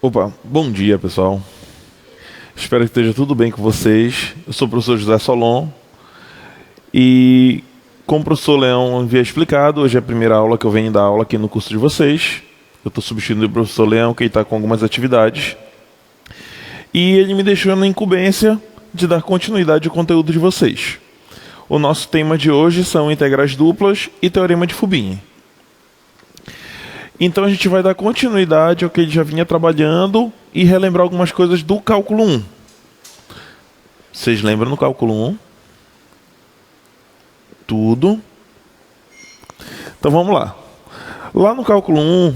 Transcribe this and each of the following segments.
Opa, bom dia pessoal. Espero que esteja tudo bem com vocês. Eu sou o professor José Solon e, como o professor Leão havia explicado, hoje é a primeira aula que eu venho dar aula aqui no curso de vocês. Eu estou substituindo o professor Leão, que está com algumas atividades. E ele me deixou na incumbência de dar continuidade ao conteúdo de vocês. O nosso tema de hoje são integrais duplas e teorema de Fubini. Então a gente vai dar continuidade ao que ele já vinha trabalhando e relembrar algumas coisas do cálculo 1. Vocês lembram do cálculo 1? Tudo. Então vamos lá. Lá no cálculo 1,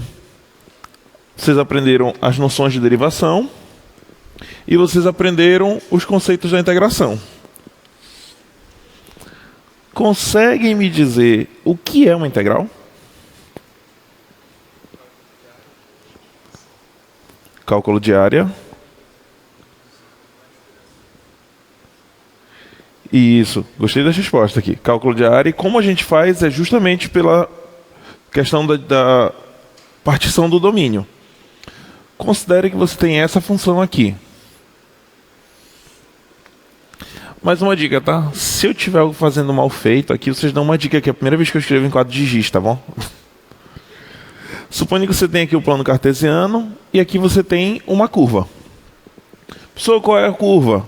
vocês aprenderam as noções de derivação e vocês aprenderam os conceitos da integração. Conseguem me dizer o que é uma integral? Cálculo de área. Isso, gostei da resposta aqui. Cálculo de área. E como a gente faz é justamente pela questão da partição do domínio. Considere que você tem essa função aqui. Mais uma dica, tá? Se eu estiver algo fazendo mal feito aqui, vocês dão uma dica aqui. É a primeira vez que eu escrevo em quadro de giz, tá bom? Suponha que você tem aqui o plano cartesiano e aqui você tem uma curva. Pessoal, qual é a curva?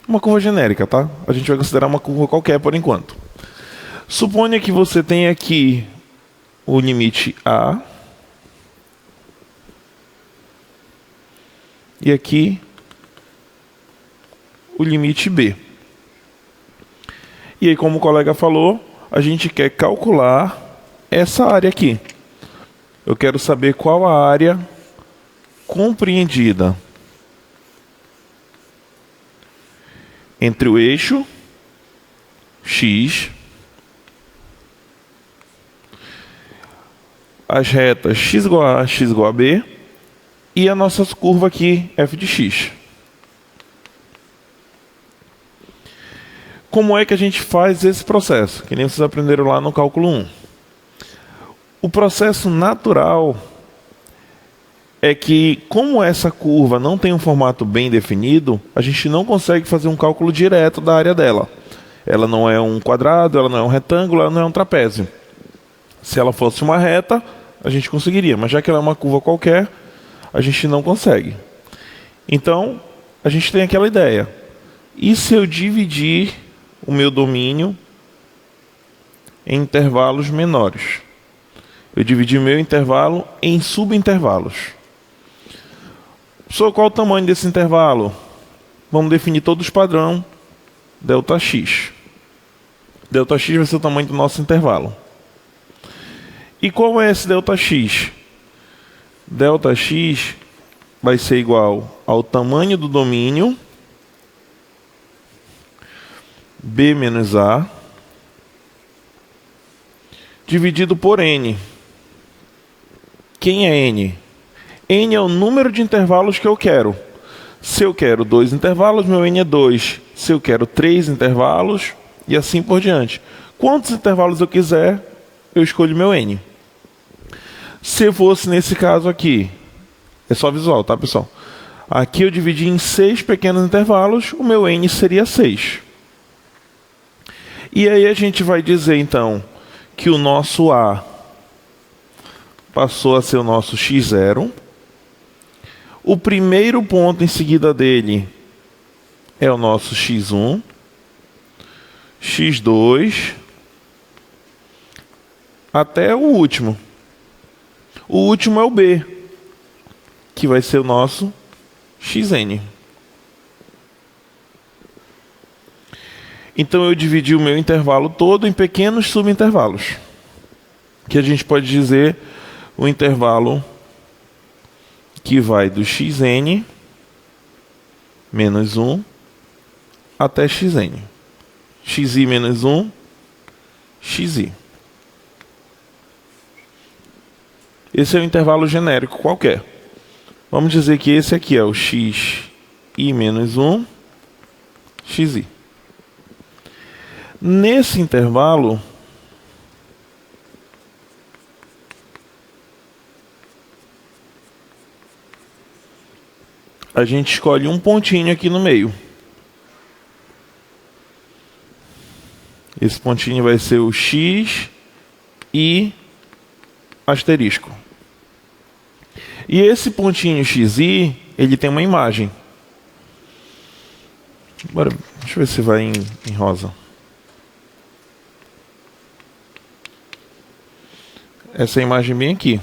Uma curva genérica, tá? A gente vai considerar uma curva qualquer por enquanto. Suponha que você tem aqui o limite A e aqui o limite B. E aí, como o colega falou, a gente quer calcular essa área aqui. Eu quero saber qual a área compreendida entre o eixo x, as retas x igual a A, x igual a B e a nossa curva aqui, f de x. Como é que a gente faz esse processo? Que nem vocês aprenderam lá no cálculo 1. O processo natural é que, como essa curva não tem um formato bem definido, a gente não consegue fazer um cálculo direto da área dela. Ela não é um quadrado, ela não é um retângulo, ela não é um trapézio. Se ela fosse uma reta, a gente conseguiria, mas já que ela é uma curva qualquer, a gente não consegue. Então, a gente tem aquela ideia. E se eu dividir o meu domínio em intervalos menores? Eu dividi o meu intervalo em subintervalos. Professor, qual o tamanho desse intervalo? Vamos definir todos os padrão, ΔX. ΔX vai ser o tamanho do nosso intervalo. E qual é esse ΔX? ΔX vai ser igual ao tamanho do domínio, B menos A, dividido por N. Quem é N? N é o número de intervalos que eu quero. Se eu quero 2 intervalos, meu N é 2. Se eu quero 3 intervalos, e assim por diante. Quantos intervalos eu quiser, eu escolho meu N. Se fosse nesse caso aqui, é só visual, tá, pessoal? Aqui eu dividi em 6 pequenos intervalos, o meu N seria 6. E aí a gente vai dizer, então, que o nosso A passou a ser o nosso x0. O primeiro ponto em seguida dele é o nosso x1, x2, até o último. O último é o B, que vai ser o nosso xn. Então eu dividi o meu intervalo todo em pequenos subintervalos, que a gente pode dizer o intervalo que vai do xn menos 1 até xn. xi menos 1, xi. Esse é o intervalo genérico qualquer. Vamos dizer que esse aqui é o xi menos 1, xi. Nesse intervalo, a gente escolhe um pontinho aqui no meio. Esse pontinho vai ser o x e asterisco. E esse pontinho xi, ele tem uma imagem. Bora, deixa eu ver se vai em rosa. Essa imagem bem aqui.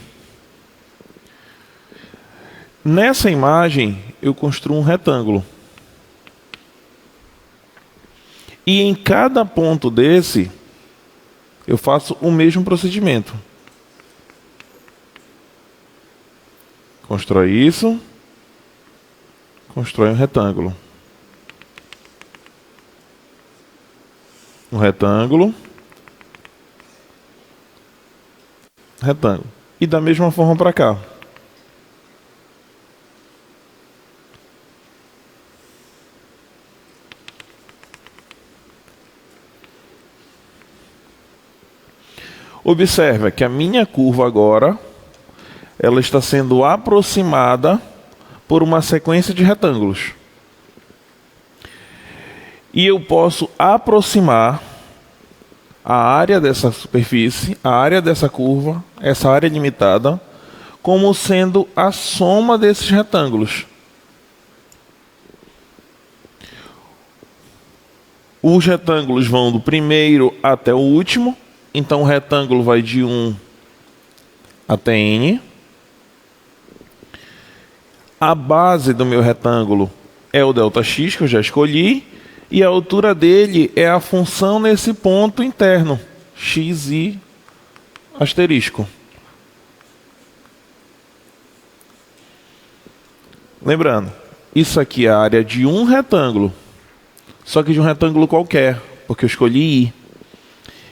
Nessa imagem, eu construo um retângulo. E em cada ponto desse, eu faço o mesmo procedimento. Constrói isso. Constrói um retângulo. Um retângulo. Retângulo. E da mesma forma para cá. Observa que a minha curva agora, ela está sendo aproximada por uma sequência de retângulos. E eu posso aproximar a área dessa superfície, a área dessa curva, essa área limitada, como sendo a soma desses retângulos. Os retângulos vão do primeiro até o último. Então o retângulo vai de 1 até n. A base do meu retângulo é o ΔX, que eu já escolhi. E a altura dele é a função nesse ponto interno, xi asterisco. Lembrando, isso aqui é a área de um retângulo. Só que de um retângulo qualquer, porque eu escolhi I.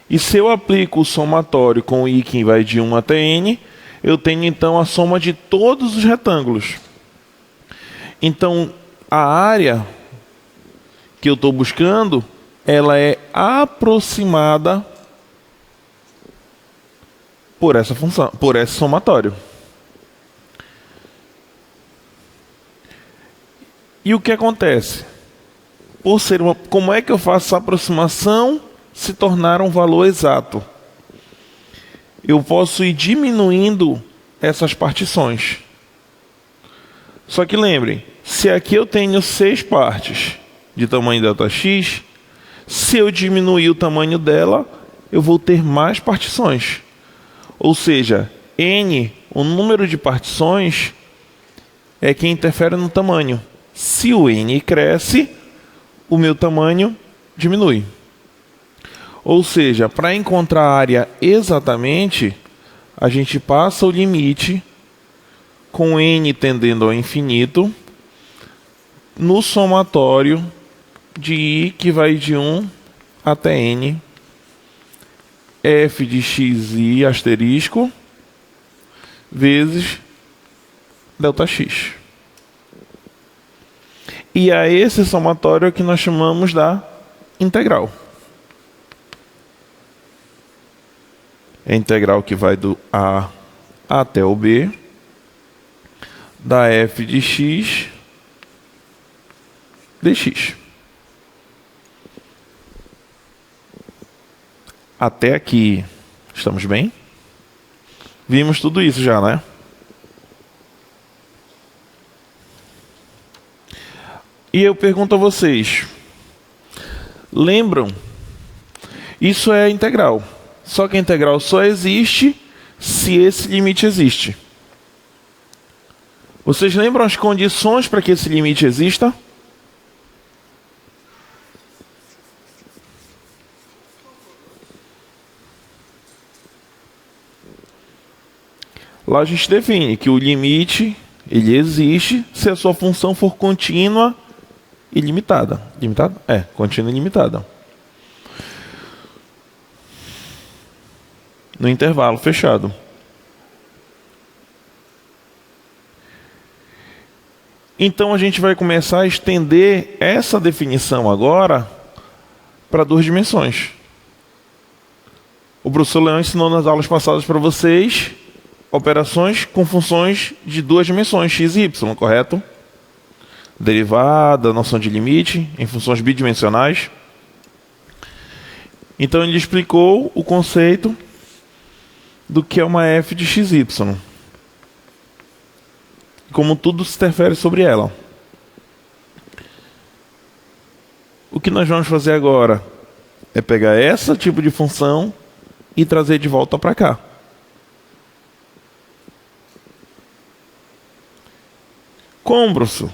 E se eu aplico o somatório com o I que vai de 1 até n, eu tenho então a soma de todos os retângulos. Então, a área que eu estou buscando, ela é aproximada por essa função, por esse somatório. E o que acontece? Como é que eu faço essa aproximação se tornar um valor exato? Eu posso ir diminuindo essas partições. Só que lembrem, se aqui eu tenho 6 partes de tamanho ΔX, se eu diminuir o tamanho dela, eu vou ter mais partições. Ou seja, n, o número de partições, é que interfere no tamanho. Se o n cresce, o meu tamanho diminui. Ou seja, para encontrar a área exatamente, a gente passa o limite com n tendendo ao infinito no somatório de I que vai de 1 até n, f de xi asterisco vezes ΔX. E a esse somatório que nós chamamos da integral. É a integral que vai do A até o B, da f de x dx. Até aqui, estamos bem? Vimos tudo isso já, né? E eu pergunto a vocês, lembram? Isso é a integral. Só que a integral só existe se esse limite existe. Vocês lembram as condições para que esse limite exista? Lá a gente define que o limite ele existe se a sua função for contínua e limitada. Limitada? É, contínua e limitada. No intervalo fechado. Então a gente vai começar a estender essa definição agora para 2 dimensões. O professor Leão ensinou nas aulas passadas para vocês operações com funções de 2 dimensões, x e y, correto? derivada, noção de limite em funções bidimensionais. Então ele explicou o conceito do que é uma f de xy, como tudo se interfere sobre ela. O que nós vamos fazer agora é pegar esse tipo de função e trazer de volta para cá. Como, professor?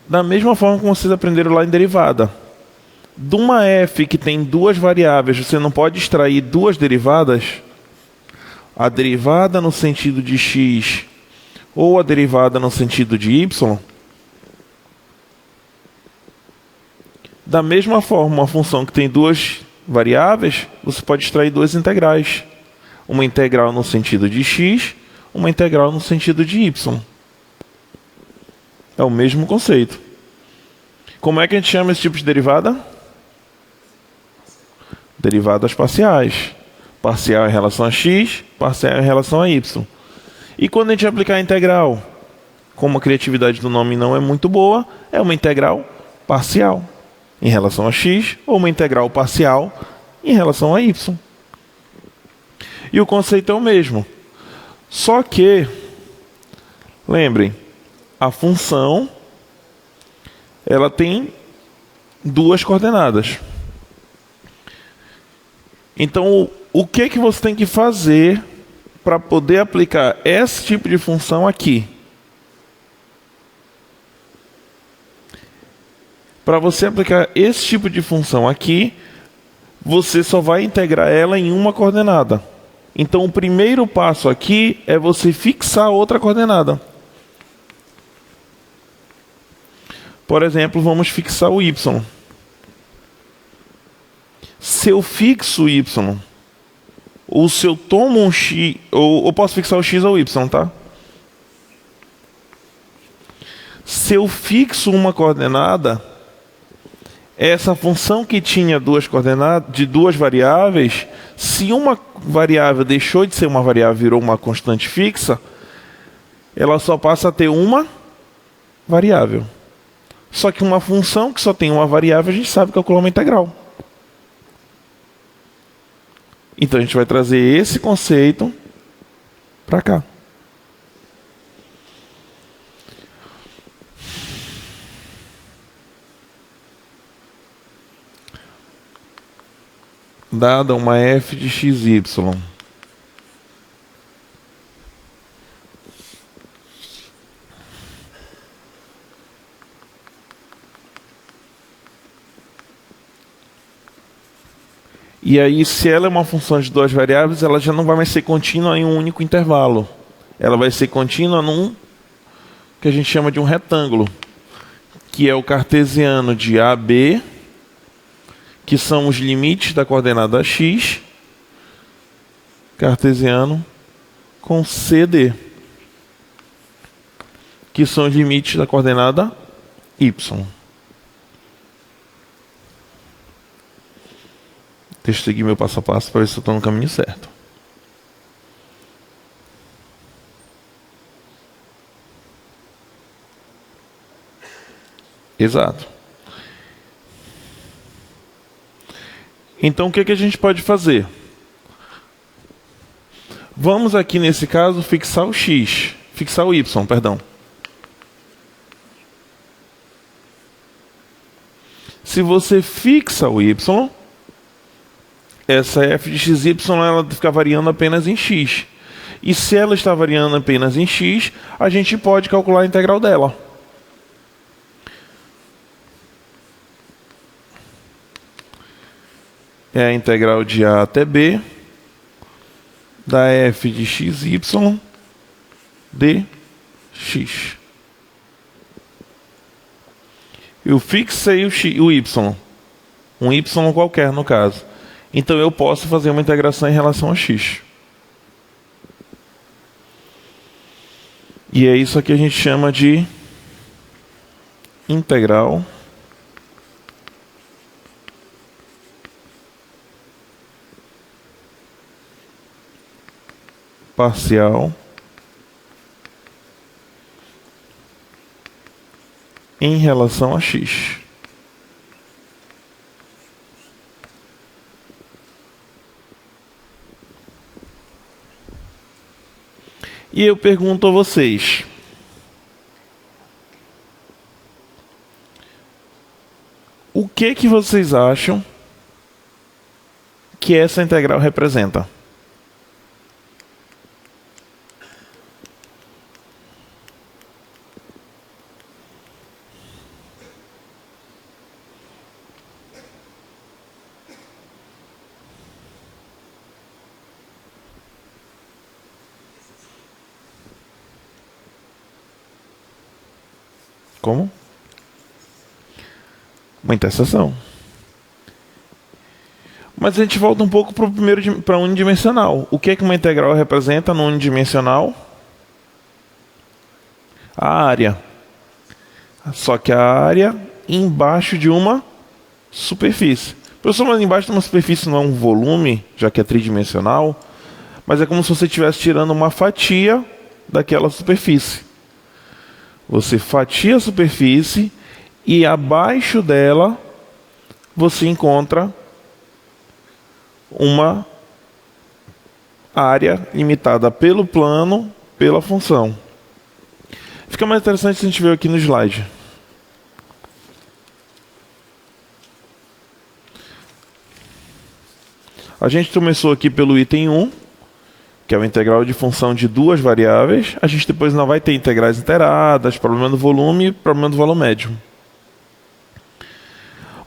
Da mesma forma como vocês aprenderam lá em derivada. De uma f que tem duas variáveis, você não pode extrair duas derivadas? A derivada no sentido de x ou a derivada no sentido de y? Da mesma forma, uma função que tem duas variáveis, você pode extrair duas integrais. Uma integral no sentido de x, uma integral no sentido de y. É o mesmo conceito. Como é que a gente chama esse tipo de derivada? Derivadas parciais. Parcial em relação a x, parcial em relação a y. E quando a gente aplicar a integral, como a criatividade do nome não é muito boa, é uma integral parcial em relação a x ou uma integral parcial em relação a y. E o conceito é o mesmo. Só que, lembrem, a função ela tem duas coordenadas. Então, o que que você tem que fazer para poder aplicar esse tipo de função aqui? Para você aplicar esse tipo de função aqui, você só vai integrar ela em uma coordenada. Então, o primeiro passo aqui é você fixar outra coordenada. Por exemplo, vamos fixar o y. Se eu fixo o y, ou se eu tomo um x, ou posso fixar o x ou o y, tá? Se eu fixo uma coordenada, essa função que tinha duas coordenadas, de duas variáveis, se uma variável deixou de ser uma variável e virou uma constante fixa, ela só passa a ter uma variável. Só que uma função que só tem uma variável, a gente sabe calcular uma integral. Então a gente vai trazer esse conceito para cá. Dada uma f de xy, e aí, se ela é uma função de duas variáveis, ela já não vai mais ser contínua em um único intervalo. Ela vai ser contínua num que a gente chama de um retângulo, que é o cartesiano de AB, que são os limites da coordenada x, cartesiano, com CD, que são os limites da coordenada y. Deixa eu seguir meu passo a passo para ver se eu estou no caminho certo. Exato. Então, o que a gente pode fazer? Vamos aqui, nesse caso, fixar o x. Fixar o y, perdão. Se você fixa o y, essa f de xy ela fica variando apenas em x. E se ela está variando apenas em x, a gente pode calcular a integral dela. É a integral de a até b da f de xy dx. Eu fixei o y, um y qualquer no caso. Então eu posso fazer uma integração em relação a x. E é isso que a gente chama de integral parcial em relação a x. E eu pergunto a vocês: o que vocês acham que essa integral representa? Como? Uma interseção. Mas a gente volta um pouco para unidimensional. O que é que uma integral representa no unidimensional? A área. Só que a área embaixo de uma superfície. Professor, mas embaixo de uma superfície não é um volume, já que é tridimensional, mas é como se você estivesse tirando uma fatia daquela superfície. Você fatia a superfície e abaixo dela você encontra uma área limitada pelo plano, pela função. Fica mais interessante se a gente ver aqui no slide. A gente começou aqui pelo item 1, que é o integral de função de duas variáveis. A gente depois não vai ter integrais iteradas, problema do volume e problema do valor médio.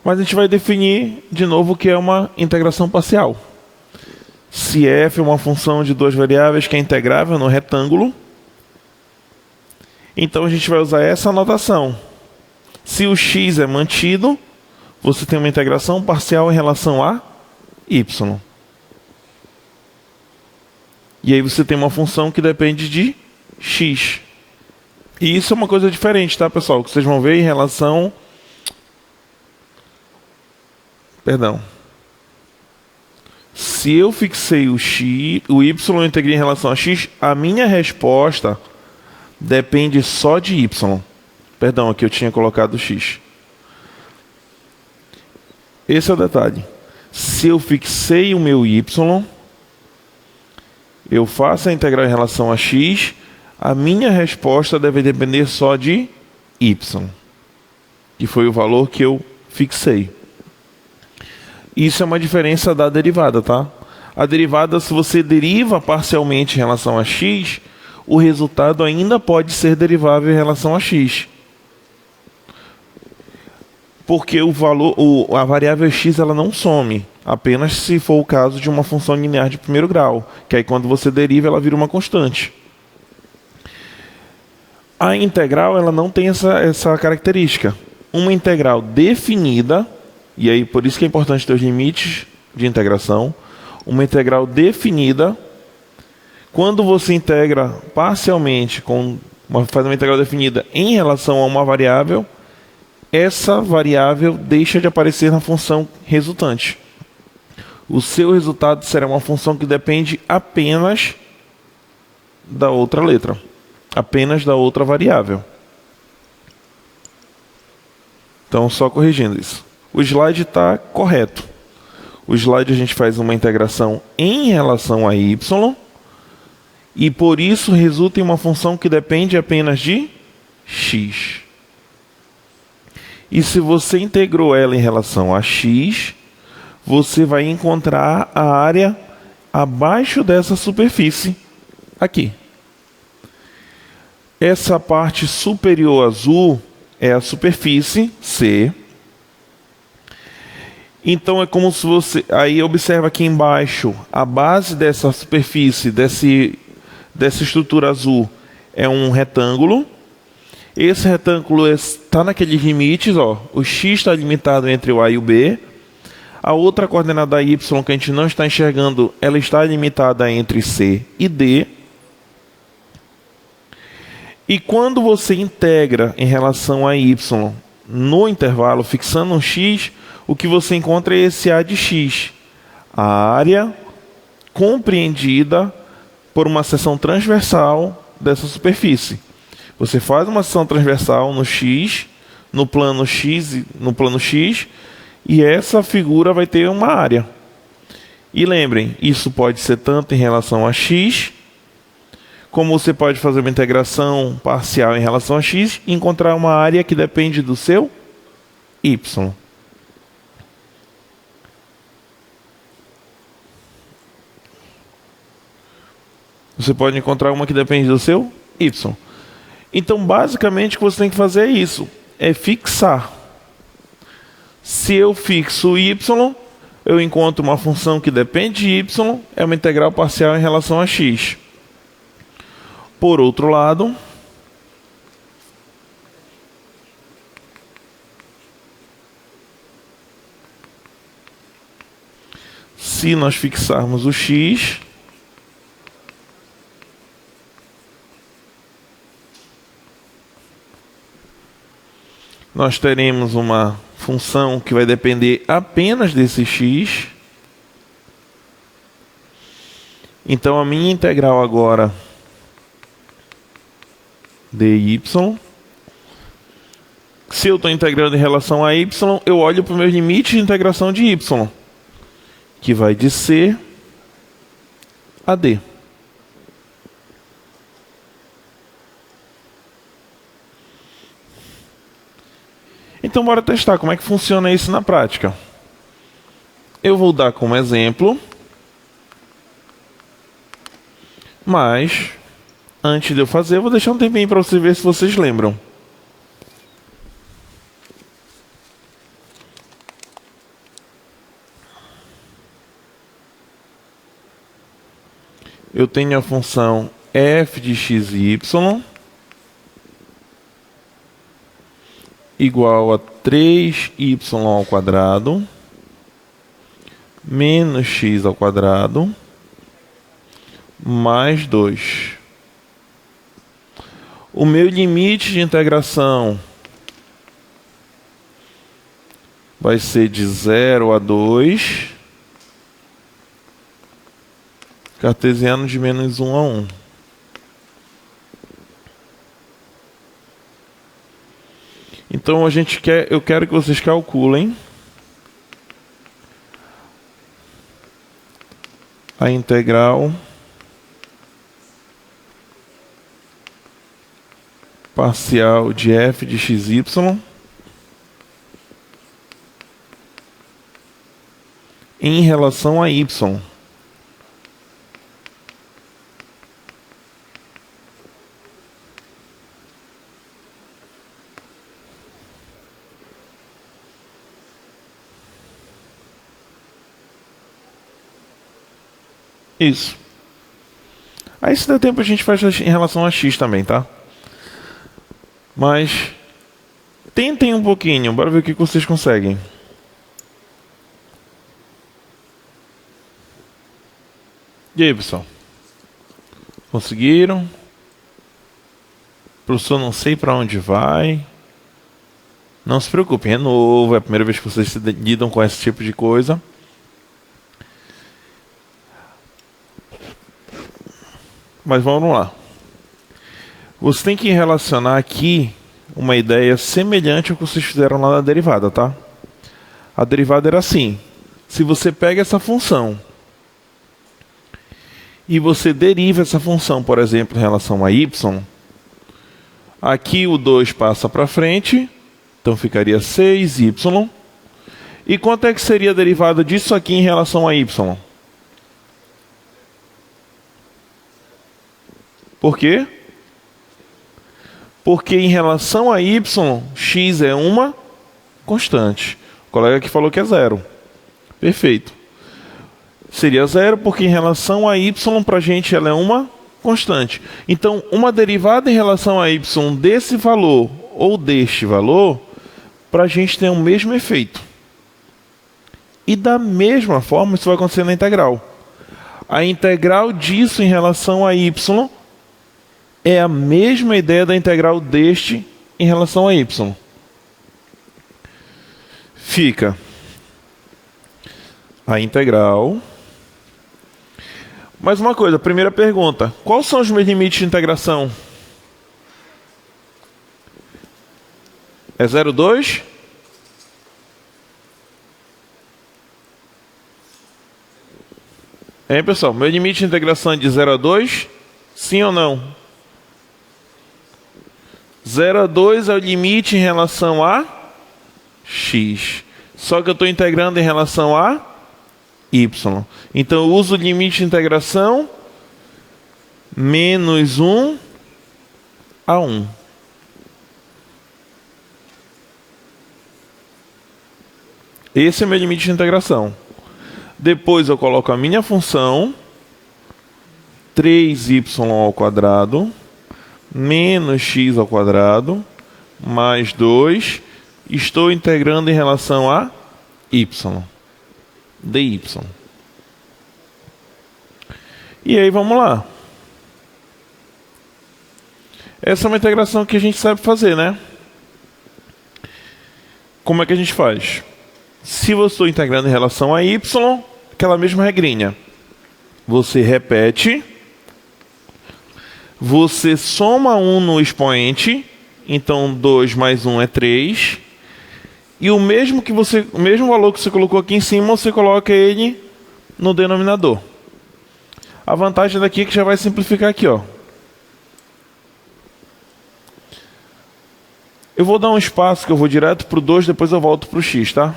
Mas a gente vai definir de novo o que é uma integração parcial. Se f é uma função de duas variáveis que é integrável no retângulo, então a gente vai usar essa notação. Se o x é mantido, você tem uma integração parcial em relação a y. E aí você tem uma função que depende de x. E isso é uma coisa diferente, tá, pessoal? Que vocês vão ver em relação... Perdão. Se eu fixei o y eu integrei em relação a x, a minha resposta depende só de y. Perdão, aqui eu tinha colocado x. Esse é o detalhe. Se eu fixei o meu y... eu faço a integral em relação a x, a minha resposta deve depender só de y, que foi o valor que eu fixei. Isso é uma diferença da derivada, tá? A derivada, se você deriva parcialmente em relação a x, o resultado ainda pode ser derivável em relação a x. Porque a variável x ela não some, apenas se for o caso de uma função linear de primeiro grau, que aí quando você deriva ela vira uma constante. A integral ela não tem essa característica. Uma integral definida, e aí por isso que é importante ter os limites de integração, uma integral definida, quando você integra parcialmente, faz uma integral definida em relação a uma variável, essa variável deixa de aparecer na função resultante. O seu resultado será uma função que depende apenas da outra letra, apenas da outra variável. Então, só corrigindo isso. O slide está correto. O slide a gente faz uma integração em relação a y, e por isso resulta em uma função que depende apenas de x. E se você integrou ela em relação a x, você vai encontrar a área abaixo dessa superfície aqui. Essa parte superior azul é a superfície C. Então é como se você... Aí observa aqui embaixo, a base dessa superfície, dessa estrutura azul, é um retângulo. Esse retângulo está naqueles limites, ó. O x está limitado entre o A e o B. A outra coordenada y que a gente não está enxergando, ela está limitada entre C e D. E quando você integra em relação a y no intervalo, fixando um x, o que você encontra é esse A de x. A área compreendida por uma seção transversal dessa superfície. Você faz uma seção transversal no x, no plano X, e essa figura vai ter uma área. E lembrem, isso pode ser tanto em relação a x, como você pode fazer uma integração parcial em relação a x e encontrar uma área que depende do seu y. Você pode encontrar uma que depende do seu y. Então, basicamente, o que você tem que fazer é isso. É fixar. Se eu fixo y, eu encontro uma função que depende de y, é uma integral parcial em relação a x. Por outro lado, se nós fixarmos o x, nós teremos uma função que vai depender apenas desse x. Então a minha integral agora dy, se eu estou integrando em relação a y, eu olho para o meu limite de integração de y, que vai de c a d. Então, bora testar como é que funciona isso na prática. Eu vou dar como exemplo, mas antes de eu fazer, eu vou deixar um tempinho para vocês verem se vocês lembram. Eu tenho a função f de x e y igual a 3y ao quadrado menos x ao quadrado mais 2. O meu limite de integração vai ser de 0 a 2, cartesiano de menos 1 a 1. Então eu quero que vocês calculem a integral parcial de f de xy em relação a y. Isso. Aí se der tempo a gente faz em relação a x também, tá? Mas tentem um pouquinho, bora ver o que vocês conseguem. E aí, pessoal? Conseguiram? Professor, não sei para onde vai. Não se preocupem, é novo, é a primeira vez que vocês lidam com esse tipo de coisa. Mas vamos lá. Você tem que relacionar aqui uma ideia semelhante ao que vocês fizeram lá na derivada, tá? A derivada era assim. Se você pega essa função e você deriva essa função, por exemplo, em relação a y, aqui o 2 passa para frente, então ficaria 6y. E quanto é que seria a derivada disso aqui em relação a y? Por quê? Porque em relação a y, x é uma constante. O colega aqui falou que é 0. Perfeito. Seria 0 porque em relação a y, para a gente, ela é uma constante. Então, uma derivada em relação a y desse valor ou deste valor, para a gente tem o mesmo efeito. E da mesma forma, isso vai acontecer na integral. A integral disso em relação a y é a mesma ideia da integral deste em relação a y. Fica a integral. Mais uma coisa, primeira pergunta. Quais são os meus limites de integração? É 0,2? Hein, pessoal? Meu limite de integração é de 0 a 2? Sim ou não? 0 a 2 é o limite em relação a x. Só que eu estou integrando em relação a y. Então eu uso o limite de integração menos 1 a 1. Esse é meu limite de integração. Depois eu coloco a minha função 3y ao quadrado menos x ao quadrado mais 2. Estou integrando em relação a y, dy. E aí vamos lá. Essa é uma integração que a gente sabe fazer, né? Como é que a gente faz? Se eu estou integrando em relação a y, aquela mesma regrinha. Você repete, você soma 1 no expoente, então 2 mais 1 é 3, e o mesmo valor que você colocou aqui em cima, você coloca ele no denominador. A vantagem daqui é que já vai simplificar aqui, ó. Eu vou dar um espaço que eu vou direto para o 2, depois eu volto para o x, tá?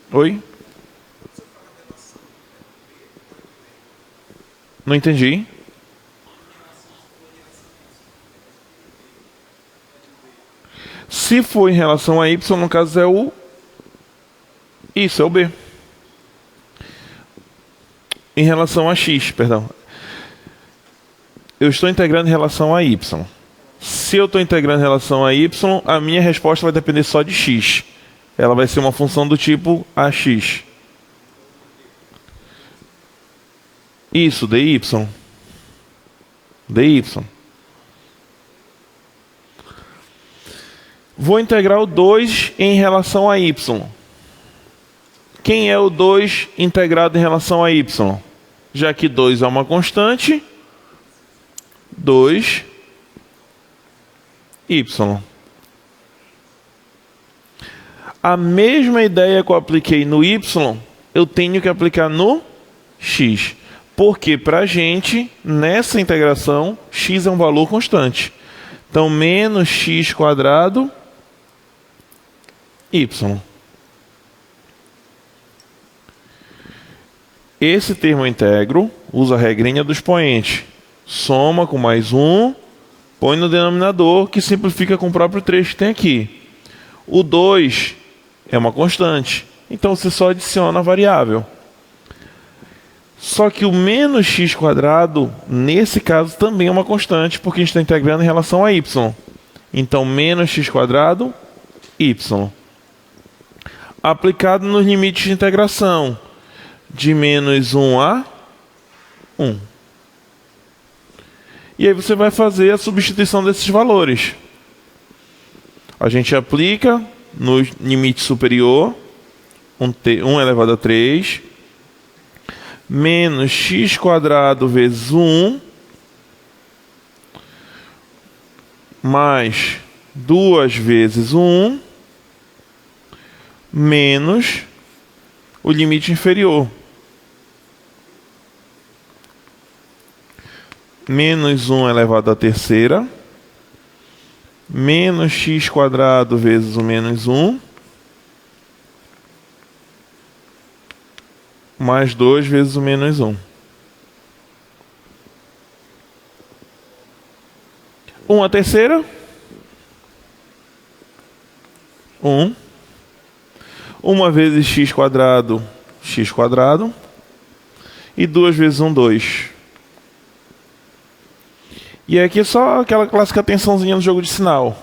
Oi? Não entendi. Se for em relação a y, no caso é o... Isso, é o b. Em relação a x, perdão. Eu estou integrando em relação a y. Se eu estou integrando em relação a y, a minha resposta vai depender só de x. Ela vai ser uma função do tipo ax. Isso, dy. dy. Vou integrar o 2 em relação a y. Quem é o 2 integrado em relação a y? Já que 2 é uma constante, 2y. A mesma ideia que eu apliquei no y, eu tenho que aplicar no x. Porque para a gente, nessa integração, x é um valor constante. Então, menos x quadrado, y. Esse termo eu integro, uso a regrinha do expoente. Soma com mais 1, põe no denominador, que simplifica com o próprio 3 que tem aqui. O 2 é uma constante, então você só adiciona a variável. Só que o menos x quadrado, nesse caso, também é uma constante, porque a gente está integrando em relação a y. Então, menos x quadrado, y. Aplicado nos limites de integração, de menos 1 a 1. E aí você vai fazer a substituição desses valores. A gente aplica no limite superior, 1 elevado a 3, menos x quadrado vezes 1, mais 2 vezes 1, menos o limite inferior. Menos 1 elevado à terceira, menos x quadrado vezes o menos 1, mais 2 vezes o menos 1. 1 à terceira, 1. 1 vezes x quadrado, e 2 vezes 1, 2. E aqui é só aquela clássica tensãozinha no jogo de sinal.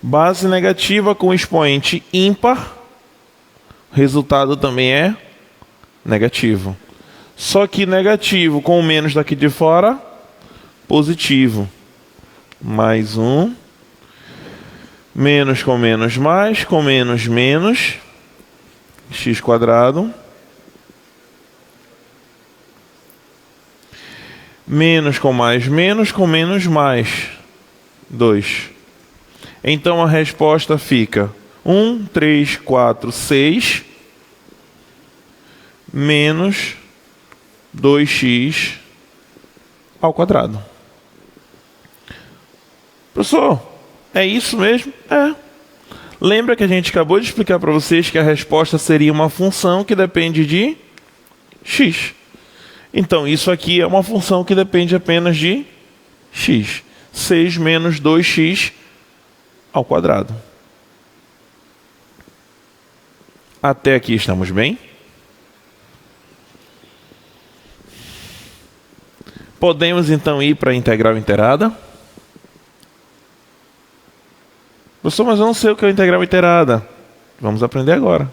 Base negativa com expoente ímpar, o resultado também é negativo. Só que negativo com o menos daqui de fora, positivo. Mais 1. Menos com menos mais, com menos menos. X quadrado. Menos com menos mais. 2. Então a resposta fica 1, 3, 4, 6 menos 2x ao quadrado. Professor, é isso mesmo? É. Lembra que a gente acabou de explicar para vocês que a resposta seria uma função que depende de x. Então, isso aqui é uma função que depende apenas de x. 6 menos 2x ao quadrado. Até aqui estamos bem? Podemos então ir para a integral integrada? Professor, mas eu não sei o que é a integral integrada. Vamos aprender agora.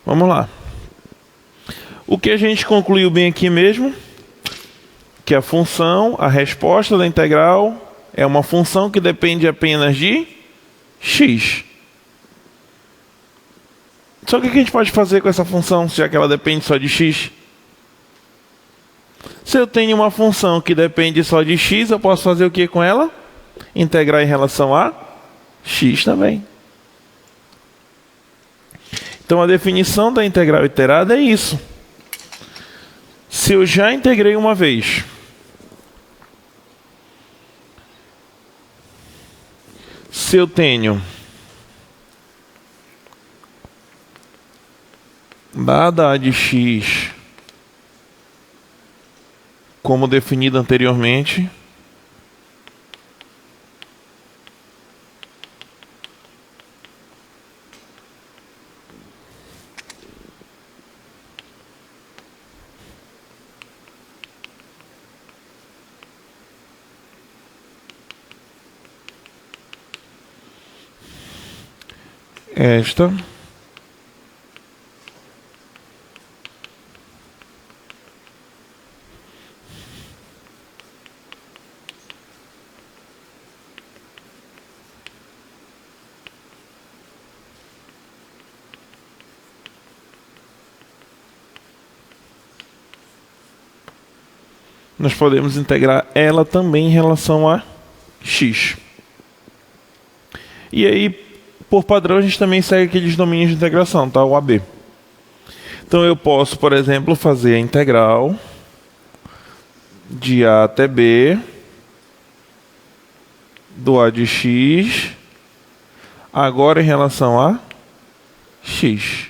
Vamos lá. O que a gente concluiu bem aqui mesmo? Que a função, a resposta da integral é uma função que depende apenas de x. Só que o que a gente pode fazer com essa função, já que ela depende só de x? Se eu tenho uma função que depende só de x, eu posso fazer o que com ela? Integrar em relação a x também. Então a definição da integral iterada é isso. Se eu já integrei uma vez, se eu tenho dada a de x como definido anteriormente, esta nós podemos integrar ela também em relação a x. E aí, por padrão, a gente também segue aqueles domínios de integração, tá? O AB. Então eu posso, por exemplo, fazer a integral de A até B do A de x agora em relação a x.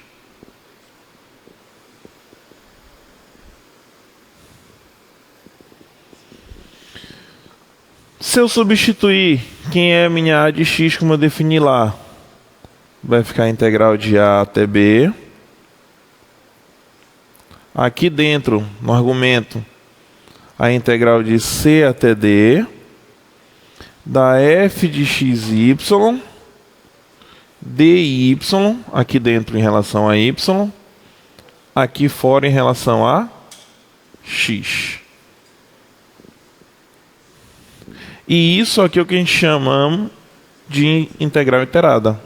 Se eu substituir quem é a minha A de x como eu defini lá, vai ficar a integral de A até B. Aqui dentro, no argumento, a integral de C até D, da f de xy, dy, aqui dentro em relação a y, aqui fora em relação a x. E isso aqui é o que a gente chama de integral iterada.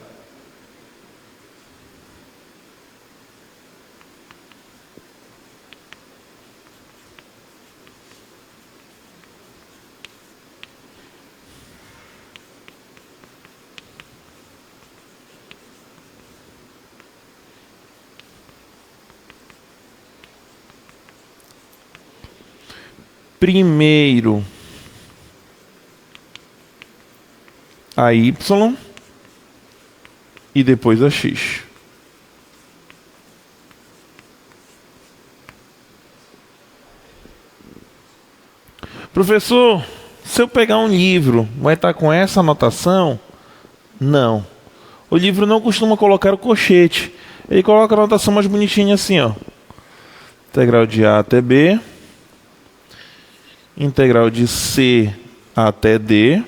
Primeiro a y e depois a x. Professor, se eu pegar um livro, vai estar com essa anotação? Não. O livro não costuma colocar o colchete. Ele coloca a anotação mais bonitinha assim, ó. Integral de A até B. Integral de C até D.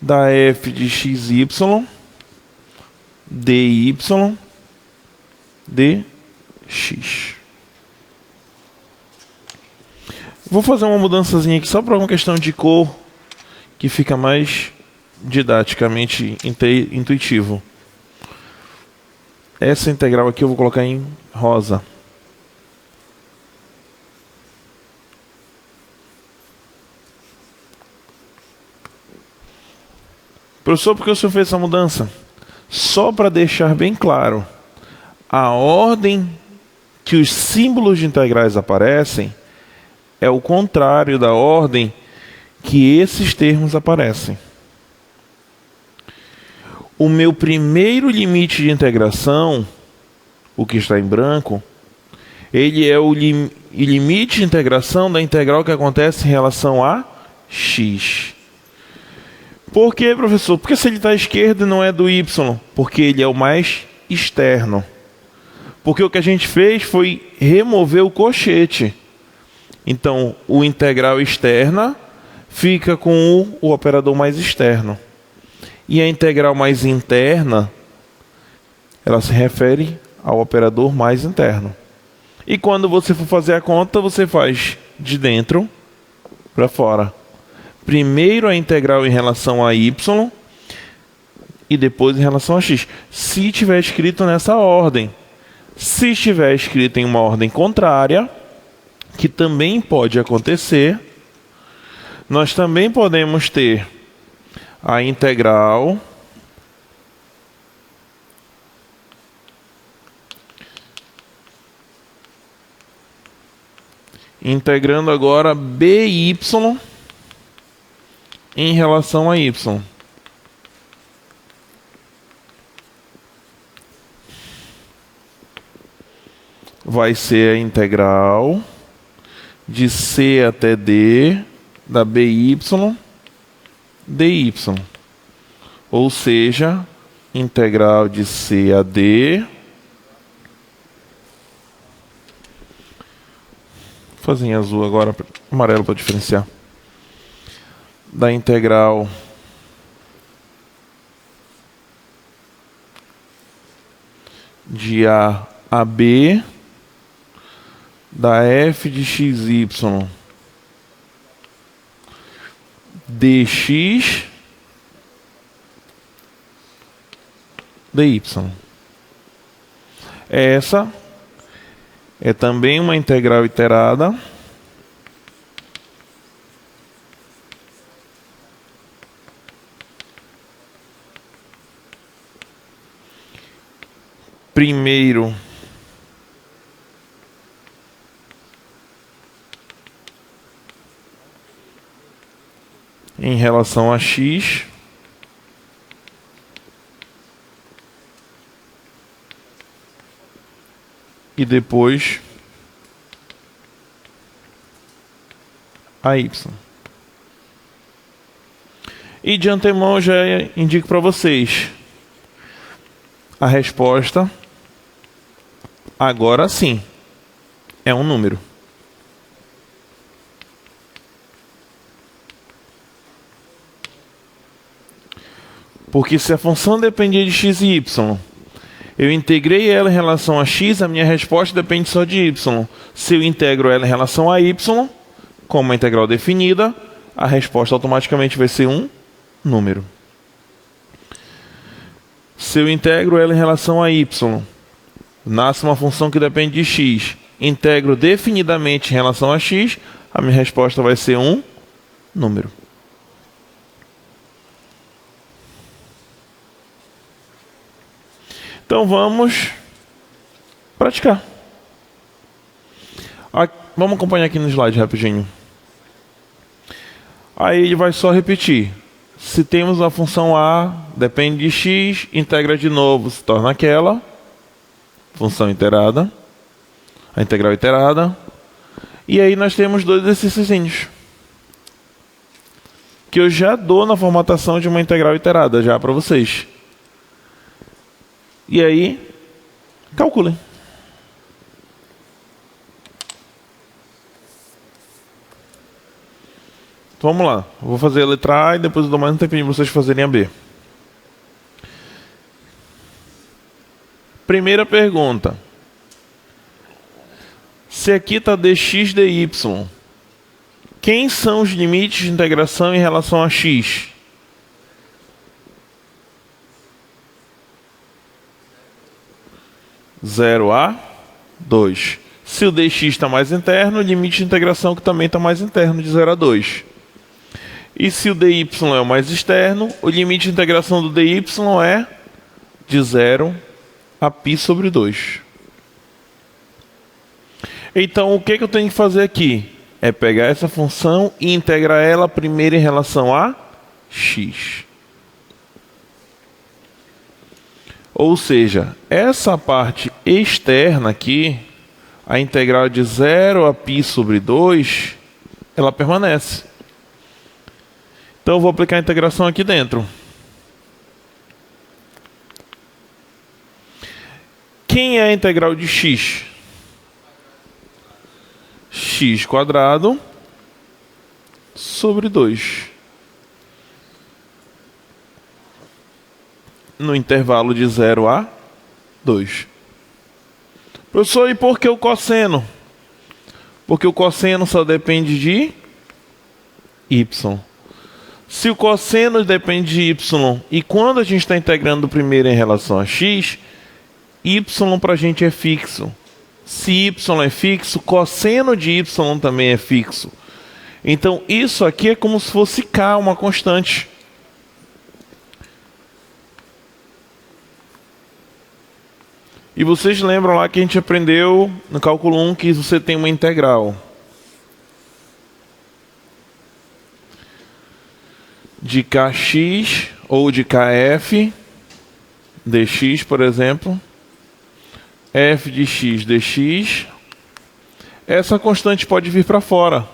Da f de xy, dy, dx. Vou fazer uma mudançazinha aqui só para uma questão de cor, que fica mais didaticamente intuitivo. Essa integral aqui eu vou colocar em rosa. Professor, por que o senhor fez essa mudança? Só para deixar bem claro, a ordem que os símbolos de integrais aparecem é o contrário da ordem que esses termos aparecem. O meu primeiro limite de integração, o que está em branco, ele é o limite de integração da integral que acontece em relação a x. Por quê, professor? Porque se ele está à esquerda e não é do y, porque ele é o mais externo. Porque o que a gente fez foi remover o cochete. Então, o integral externa fica com o operador mais externo. E a integral mais interna, ela se refere ao operador mais interno. E quando você for fazer a conta, você faz de dentro para fora. Primeiro a integral em relação a y e depois em relação a x. Se tiver escrito nessa ordem. Se estiver escrito em uma ordem contrária, que também pode acontecer, nós também podemos ter a integral integrando agora by em relação a y. Vai ser a integral de c até d da by dy. Ou seja, integral de c a d. Vou fazer em azul agora, amarelo para diferenciar. Da integral de a a b da f de xy dx dy. Essa é também uma integral iterada primeiro em relação a x e depois a y. E de antemão eu já indico para vocês a resposta. Agora sim, é um número. Porque se a função dependia de x e y, eu integrei ela em relação a x, a minha resposta depende só de y. Se eu integro ela em relação a y, como uma integral definida, a resposta automaticamente vai ser um número. Se eu integro ela em relação a y, nasce uma função que depende de x, integro definidamente em relação a x, a minha resposta vai ser um número. Então vamos praticar. Vamos acompanhar aqui no slide rapidinho. Aí ele vai só repetir. Se temos a função a, depende de x, integra de novo, se torna aquela. Função iterada. A integral iterada. E aí nós temos dois exercícios que eu já dou na formatação de uma integral iterada já para vocês. E aí, calculem. Vamos lá. Eu vou fazer a letra A e depois eu dou mais um tempinho para vocês fazerem a B. Primeira pergunta. Se aqui está dx dy, quem são os limites de integração em relação a x? Zero a 2. Se o dx está mais interno, o limite de integração que também está mais interno, de 0 a 2. E se o dy é o mais externo, o limite de integração do dy é de 0 a π sobre 2. Então, o que eu tenho que fazer aqui? É pegar essa função e integrar ela primeiro em relação a x. Ou seja, essa parte externa aqui, a integral de 0 a π sobre 2, ela permanece. Então eu vou aplicar a integração aqui dentro. Quem é a integral de x? X quadrado sobre 2. No intervalo de 0 a 2. Professor, e por que o cosseno? Porque o cosseno só depende de y. Se o cosseno depende de y, e quando a gente está integrando o primeiro em relação a x, y para a gente é fixo. Se y é fixo, cosseno de y também é fixo. Então isso aqui é como se fosse k, uma constante. E vocês lembram lá que a gente aprendeu no cálculo 1 que você tem uma integral de kx ou de kf dx, por exemplo, f de x dx, essa constante pode vir para fora.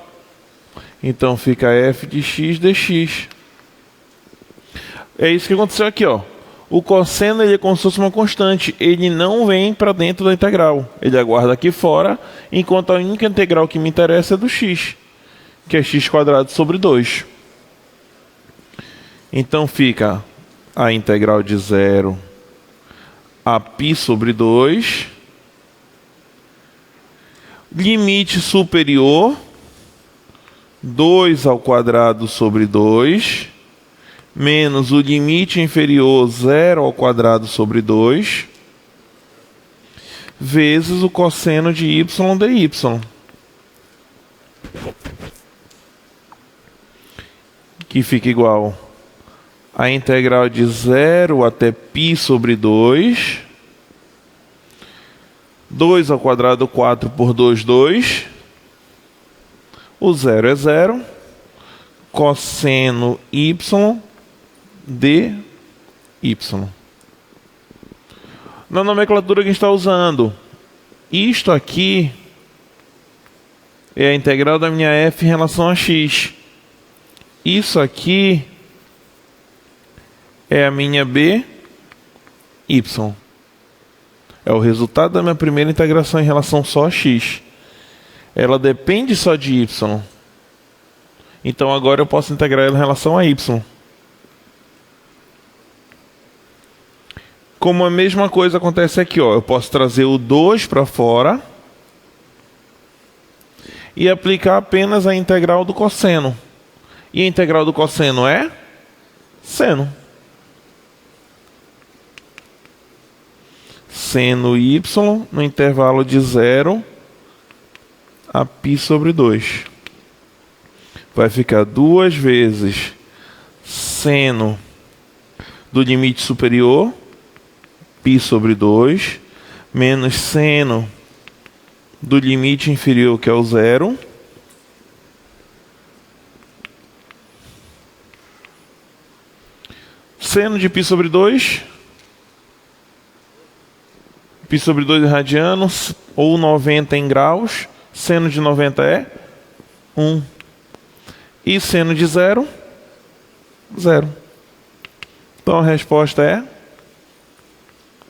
Então fica f de x dx. É isso que aconteceu aqui, ó. O cosseno ele é como se fosse uma constante, ele não vem para dentro da integral, ele aguarda aqui fora, enquanto a única integral que me interessa é do x, que é x quadrado sobre 2. Então fica a integral de 0 a π sobre 2, limite superior 2 ao quadrado sobre 2, menos o limite inferior 0 ao quadrado sobre 2, vezes o cosseno de y dy. Que fica igual a integral de 0 até π sobre 2, 2 ao quadrado 4 por 2, 2. O 0 é 0. Cosseno y dy. Na nomenclatura que a gente está usando, isto aqui é a integral da minha f em relação a x. Isso aqui é a minha b, y. É o resultado da minha primeira integração em relação só a x. Ela depende só de y. Então agora eu posso integrar ela em relação a y. Como a mesma coisa acontece aqui, ó, eu posso trazer o 2 para fora e aplicar apenas a integral do cosseno. E a integral do cosseno é seno. Seno y no intervalo de 0 a π sobre 2. Vai ficar 2 vezes seno do limite superior, π sobre 2, menos seno do limite inferior, que é o 0, seno de π sobre 2, π sobre 2 é radiano, ou 90 em graus, seno de 90 é 1. E seno de 0, 0. Então a resposta é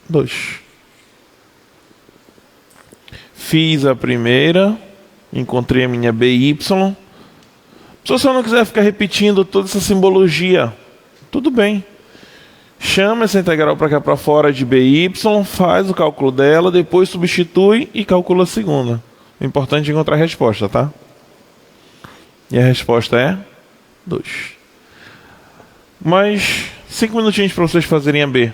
2. Fiz a primeira, encontrei a minha BY. Se você não quiser ficar repetindo toda essa simbologia, tudo bem. Chama essa integral para cá para fora de BY, faz o cálculo dela, depois substitui e calcula a segunda. O importante é encontrar a resposta, tá? E a resposta é 2. Mais 5 minutinhos para vocês fazerem a B.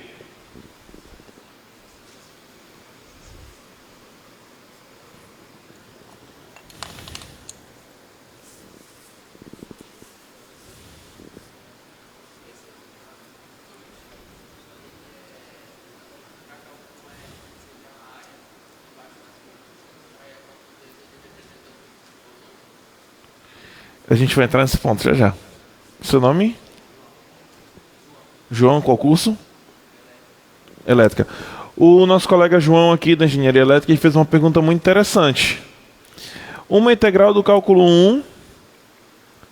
A gente vai entrar nesse ponto já já. Seu nome? João, qual curso? Elétrica. O nosso colega João aqui da Engenharia Elétrica ele fez uma pergunta muito interessante. Uma integral do cálculo 1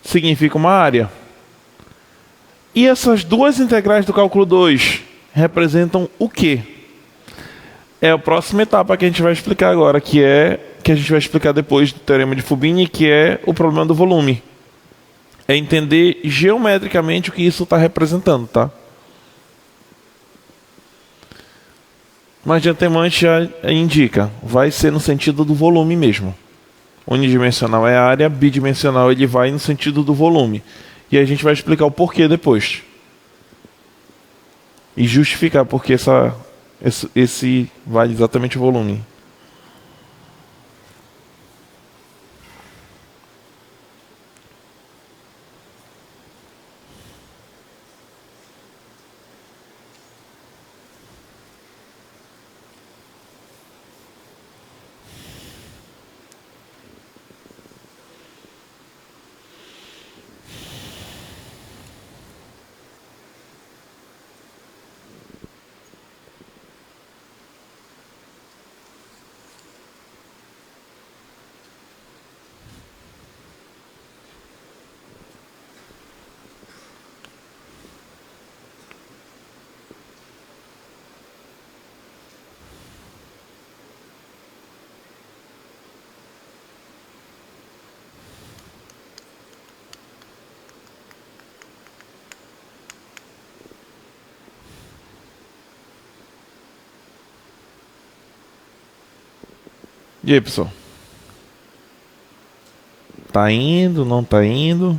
significa uma área. E essas duas integrais do cálculo 2 representam o quê? É a próxima etapa que a gente vai explicar agora, que a gente vai explicar depois do teorema de Fubini, que é o problema do volume. É entender geometricamente o que isso está representando, tá? Mas de antemão a gente já indica, vai ser no sentido do volume mesmo. Unidimensional é a área, bidimensional ele vai no sentido do volume. E a gente vai explicar o porquê depois. E justificar porque esse vale exatamente o volume. E aí, pessoal? Tá indo, não tá indo?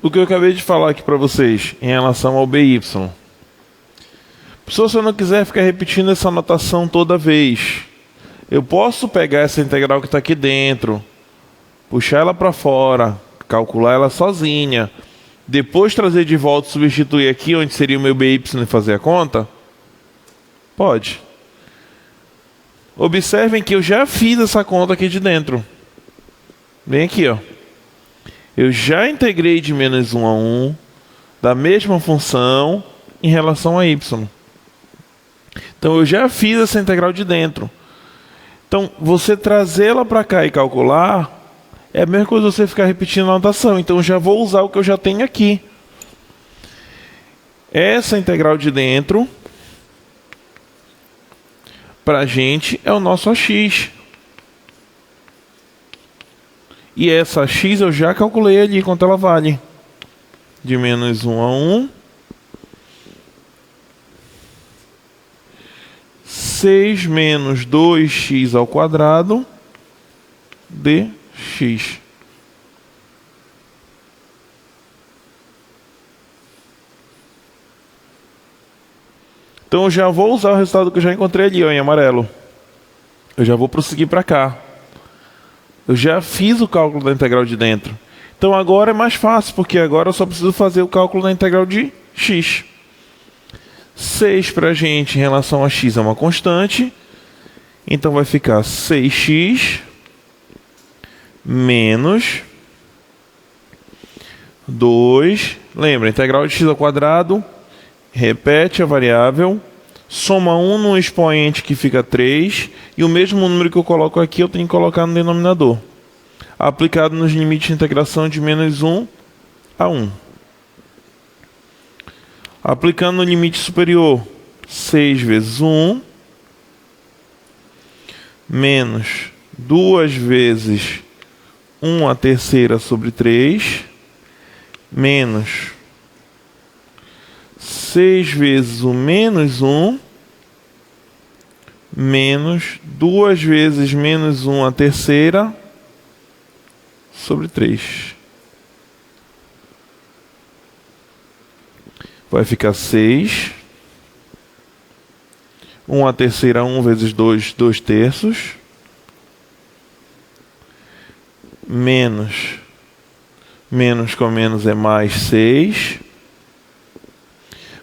O que eu acabei de falar aqui para vocês em relação ao BY. Se você não quiser ficar repetindo essa notação toda vez, eu posso pegar essa integral que está aqui dentro, puxar ela para fora, calcular ela sozinha, depois trazer de volta e substituir aqui onde seria o meu BY e fazer a conta? Pode. Observem que eu já fiz essa conta aqui de dentro. Bem aqui, ó. Eu já integrei de menos 1 a 1 da mesma função em relação a y. Então eu já fiz essa integral de dentro. Então você trazê-la para cá e calcular é a mesma coisa você ficar repetindo a notação. Então eu já vou usar o que eu já tenho aqui. Essa integral de dentro para a gente é o nosso AX. E essa x eu já calculei ali quanto ela vale. De menos 1 a 1. 6 menos 2x ao quadrado dx. Então eu já vou usar o resultado que eu já encontrei ali, ó, em amarelo. Eu já vou prosseguir para cá. Eu já fiz o cálculo da integral de dentro. Então agora é mais fácil, porque agora eu só preciso fazer o cálculo da integral de x. 6 para a gente em relação a x é uma constante. Então vai ficar 6x menos 2 Lembra, integral de x ao quadrado, repete a variável, soma 1 no expoente que fica 3, e o mesmo número que eu coloco aqui eu tenho que colocar no denominador, aplicado nos limites de integração de menos 1 a 1. Aplicando no limite superior, 6 vezes 1, menos 2 vezes 1 a terceira sobre 3, menos 6 vezes o menos 1, menos 2 vezes menos 1 a terceira sobre 3. Vai ficar 6. 1 a terceira, 1 vezes 2, 2 terços. Menos com menos é mais 6.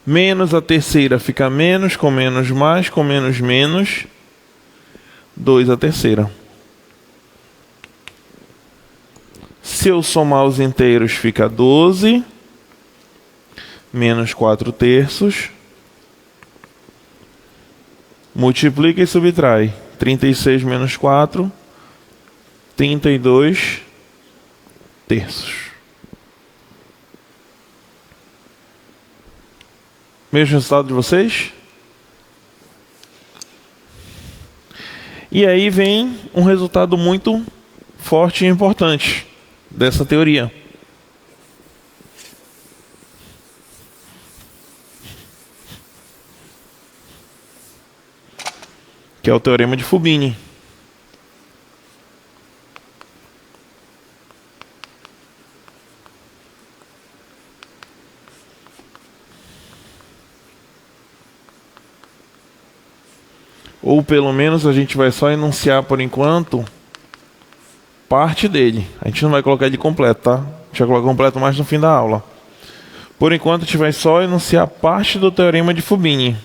Menos a terceira fica menos, com menos mais, com menos menos. 2 a terceira. Se eu somar os inteiros fica 12. Menos 4 terços. Multiplica e subtrai. 36 menos 4. 32 terços. Mesmo resultado de vocês? E aí vem um resultado muito forte e importante dessa teoria. Que é o teorema de Fubini. Ou pelo menos a gente vai só enunciar por enquanto parte dele. A gente não vai colocar ele completo, tá? A gente vai colocar completo mais no fim da aula. Por enquanto a gente vai só enunciar parte do teorema de Fubini.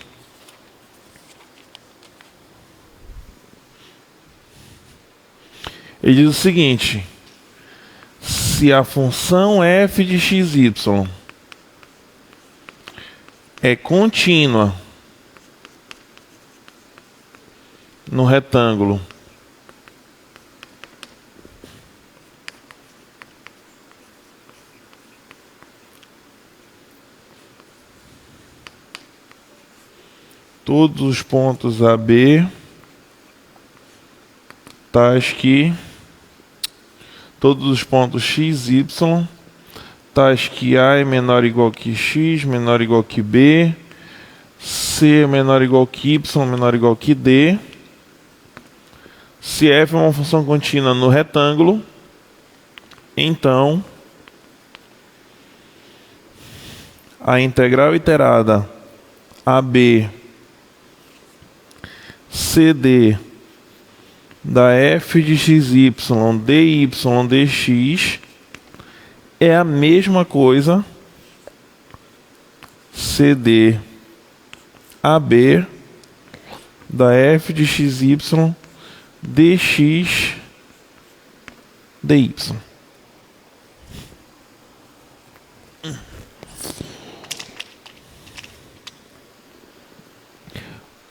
Ele diz o seguinte: se a função f de xy é contínua no retângulo todos os pontos AB tais que todos os pontos x, y, tais que A é menor ou igual que x, menor ou igual que B, C é menor ou igual que y, menor ou igual que D. Se f é uma função contínua no retângulo, então a integral iterada AB CD da f de xy dy dx é a mesma coisa CD AB da f de xy dx dy.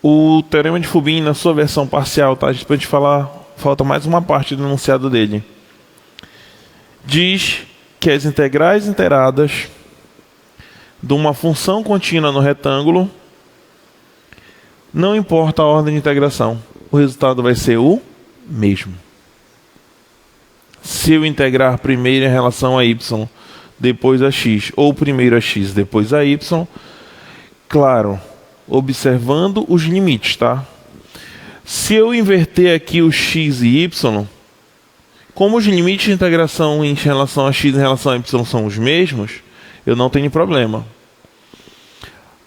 O teorema de Fubini, na sua versão parcial, tá? Para a gente falar, falta mais uma parte do enunciado dele. Diz que as integrais inteiradas de uma função contínua no retângulo, não importa a ordem de integração, o resultado vai ser o mesmo. Se eu integrar primeiro em relação a y, depois a x, ou primeiro a x, depois a y, claro, observando os limites, tá? Se eu inverter aqui o x e y, como os limites de integração em relação a x e em relação a y são os mesmos, eu não tenho problema.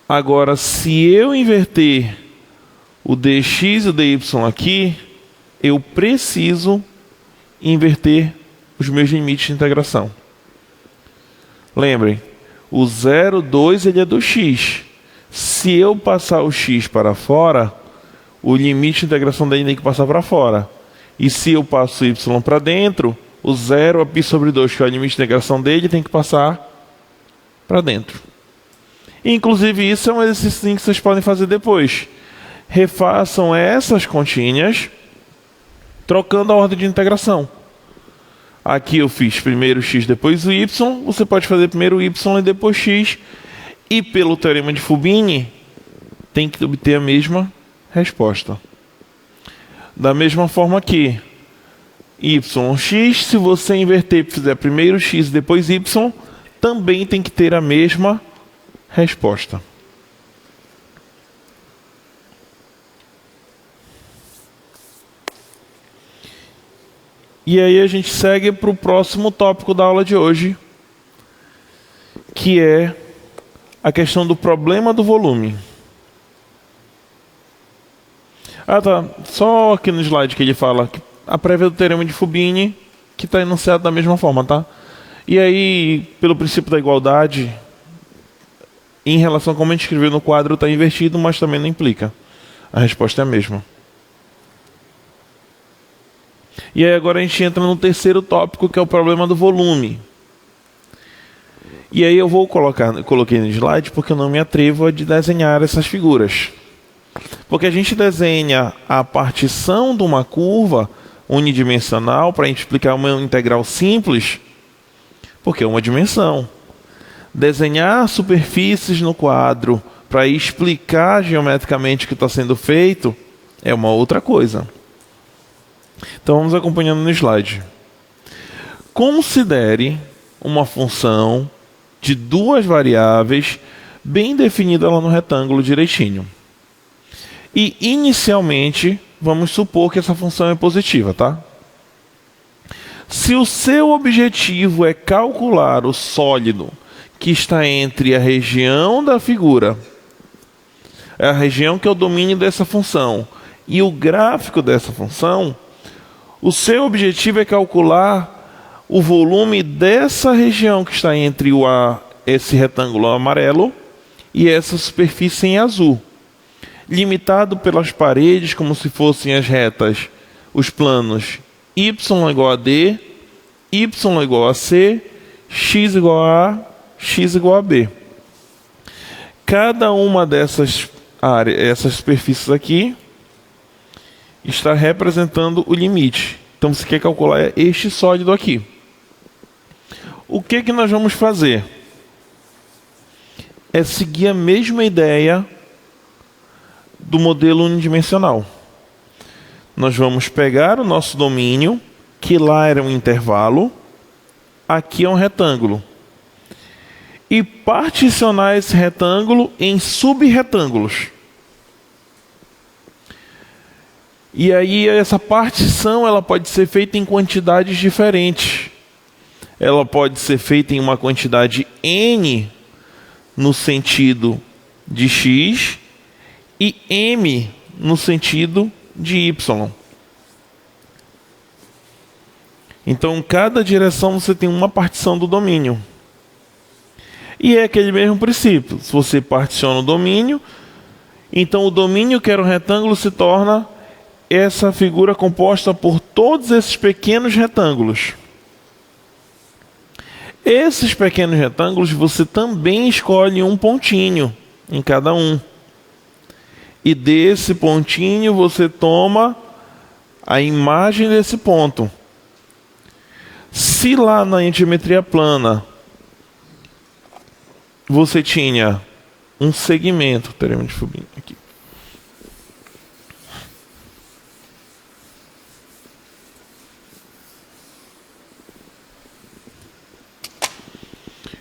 Agora, se eu inverter o dx e o dy aqui, eu preciso inverter os meus limites de integração. Lembrem, o 0, 2 ele é do x. Se eu passar o x para fora, o limite de integração dele tem que passar para fora. E se eu passo o y para dentro, o 0 a π sobre 2, que é o limite de integração dele, tem que passar para dentro. Inclusive, isso é um exercício que vocês podem fazer depois. Refaçam essas continhas, trocando a ordem de integração. Aqui eu fiz primeiro x, depois o y. Você pode fazer primeiro y e depois x. E pelo teorema de Fubini, tem que obter a mesma resposta. Da mesma forma que yx, se você inverter e fizer primeiro x e depois y, também tem que ter a mesma resposta. E aí a gente segue para o próximo tópico da aula de hoje, que é a questão do problema do volume. Ah, tá. Só aqui no slide que ele fala que a prévia do teorema de Fubini, que está enunciado da mesma forma, tá? E aí, pelo princípio da igualdade, em relação a como a gente escreveu no quadro, está invertido, mas também não implica. A resposta é a mesma. E aí agora a gente entra no terceiro tópico, que é o problema do volume. E aí eu coloquei no slide porque eu não me atrevo a desenhar essas figuras. Porque a gente desenha a partição de uma curva unidimensional para a gente explicar uma integral simples, porque é uma dimensão. Desenhar superfícies no quadro para explicar geometricamente o que está sendo feito é uma outra coisa. Então vamos acompanhando no slide. Considere uma função de duas variáveis bem definida lá no retângulo direitinho. E inicialmente vamos supor que essa função é positiva, tá? Se o seu objetivo é calcular o sólido que está entre a região da figura, a região que é o domínio dessa função, e o gráfico dessa função, o seu objetivo é calcular o volume dessa região que está entre esse retângulo amarelo e essa superfície em azul, limitado pelas paredes como se fossem as retas, os planos y igual a d, y igual a c, x igual a a, x igual a b. Cada uma dessas essas superfícies aqui está representando o limite. Então você quer calcular este sólido aqui. O que nós vamos fazer? É seguir a mesma ideia do modelo unidimensional. Nós vamos pegar o nosso domínio, que lá era um intervalo, aqui é um retângulo, e particionar esse retângulo em subretângulos. E aí essa partição ela pode ser feita em quantidades diferentes. Ela pode ser feita em uma quantidade n no sentido de x e m no sentido de y. Então, em cada direção você tem uma partição do domínio. E é aquele mesmo princípio. Se você particiona o domínio, então o domínio, que era um retângulo, se torna essa figura composta por todos esses pequenos retângulos. Esses pequenos retângulos você também escolhe um pontinho em cada um. E desse pontinho você toma a imagem desse ponto. Se lá na geometria plana você tinha um segmento, teremos de Fubini aqui.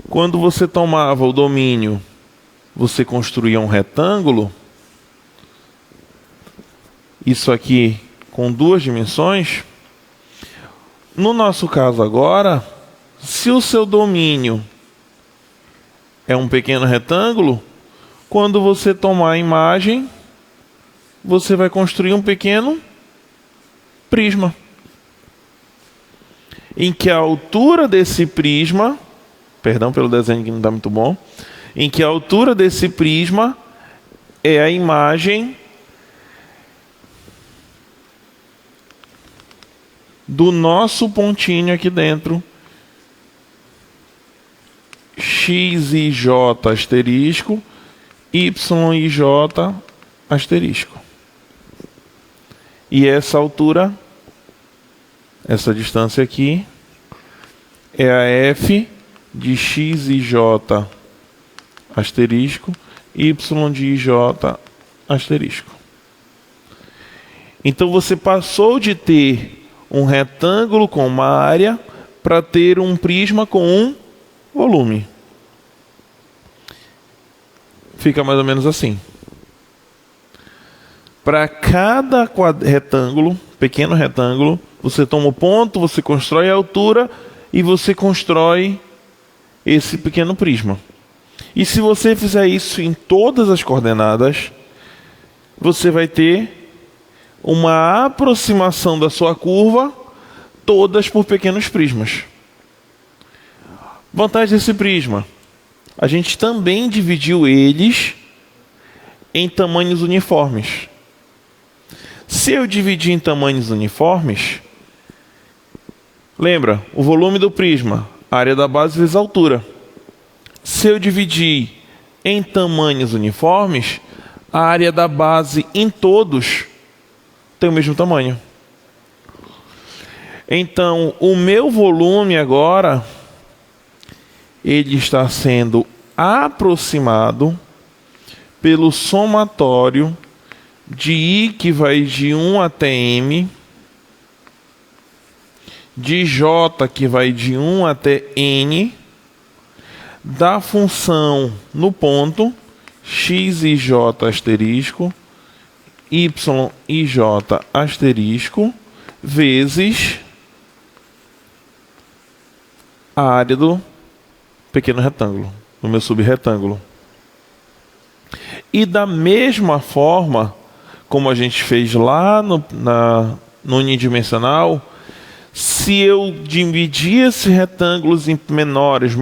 Quando você tomava o domínio, você construía um retângulo. Isso aqui com duas dimensões. No nosso caso agora, se o seu domínio é um pequeno retângulo, quando você tomar a imagem, você vai construir um pequeno prisma, em que a altura desse prisma, perdão pelo desenho que não está muito bom, em que a altura desse prisma é a imagem do nosso pontinho aqui dentro, xij asterisco, yij asterisco. E essa altura, essa distância aqui, é a f de xij asterisco, y de ij asterisco. Então você passou de ter um retângulo com uma área para ter um prisma com um volume. Fica mais ou menos assim. Para cada retângulo, pequeno retângulo, você toma o ponto, você constrói a altura e você constrói esse pequeno prisma. E se você fizer isso em todas as coordenadas, você vai ter uma aproximação da sua curva, todas por pequenos prismas. Vantagem desse prisma: a gente também dividiu eles em tamanhos uniformes. Se eu dividir em tamanhos uniformes, lembra, o volume do prisma, área da base vezes a altura. Se eu dividir em tamanhos uniformes, a área da base em todos tem o mesmo tamanho. Então, o meu volume agora, ele está sendo aproximado pelo somatório de I, que vai de 1 até M, de J, que vai de 1 até N, da função no ponto xij asterisco, yij asterisco, vezes a área do pequeno retângulo, do meu subretângulo. E da mesma forma, como a gente fez lá no unidimensional, se eu dividir esses retângulos em menores,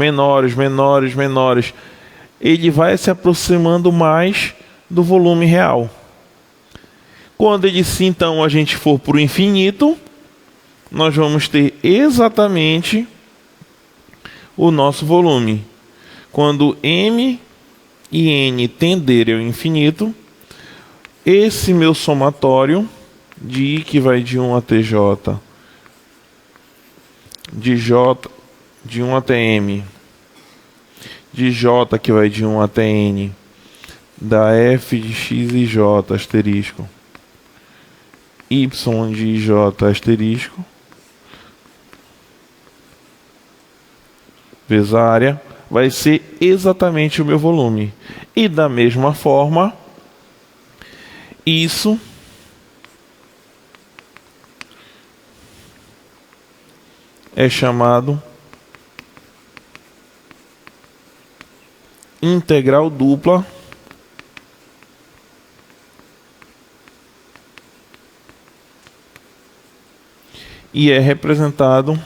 ele vai se aproximando mais do volume real. Quando então a gente for para o infinito, nós vamos ter exatamente o nosso volume. Quando M e N tenderem ao infinito, esse meu somatório de I, que vai de 1 até J, de J de 1 até M, de J, que vai de 1 até N, da F de x e J asterisco, Y de J asterisco, vezes a área, vai ser exatamente o meu volume. E da mesma forma, isso é chamado integral dupla e é representado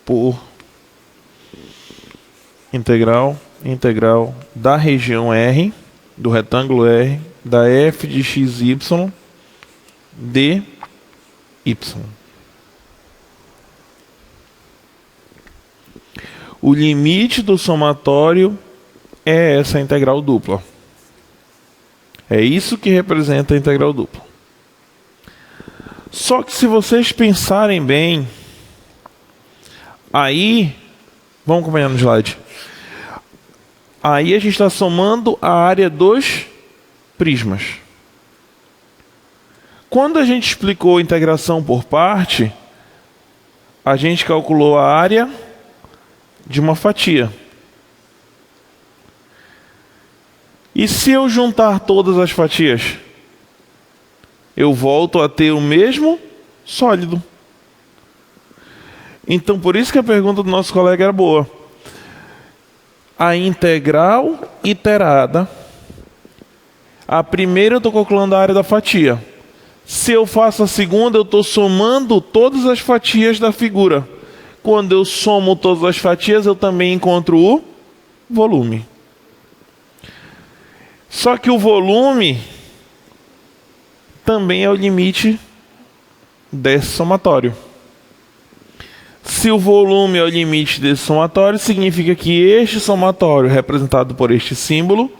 por integral da região R, do retângulo R, da f de xy dy. O limite do somatório é essa integral dupla. É isso que representa a integral dupla. Só que se vocês pensarem bem, aí, vamos acompanhar no slide. Aí a gente está somando a área dos prismas. Quando a gente explicou a integração por parte, a gente calculou a área de uma fatia. E se eu juntar todas as fatias, eu volto a ter o mesmo sólido. Então, por isso que a pergunta do nosso colega era boa. A integral iterada, a primeira eu estou calculando a área da fatia. Se eu faço a segunda, eu estou somando todas as fatias da figura. Quando eu somo todas as fatias, eu também encontro o volume. Só que o volume também é o limite desse somatório. Se o volume é o limite desse somatório, significa que este somatório, representado por este símbolo,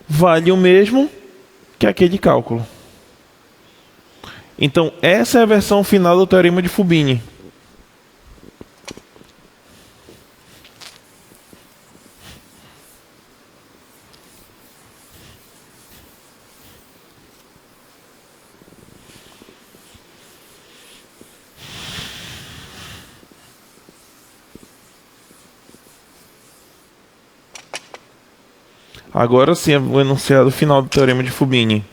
vale o mesmo que aquele cálculo. Então, essa é a versão final do teorema de Fubini. Agora sim é o enunciado final do teorema de Fubini.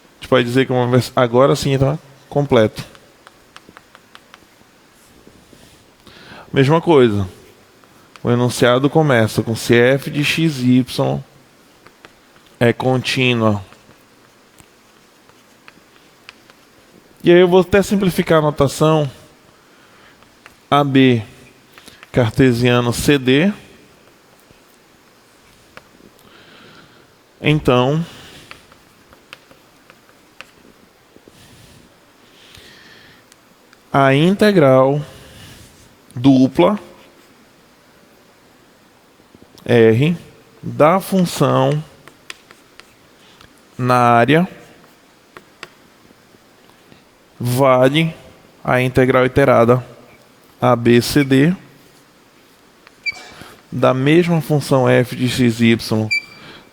A gente pode dizer que agora sim está completo. Mesma coisa. O enunciado começa com se f de xy é contínua. E aí eu vou até simplificar a notação. AB cartesiano CD. Então, a integral dupla R da função na área vale a integral iterada ABCD da mesma função f de xy,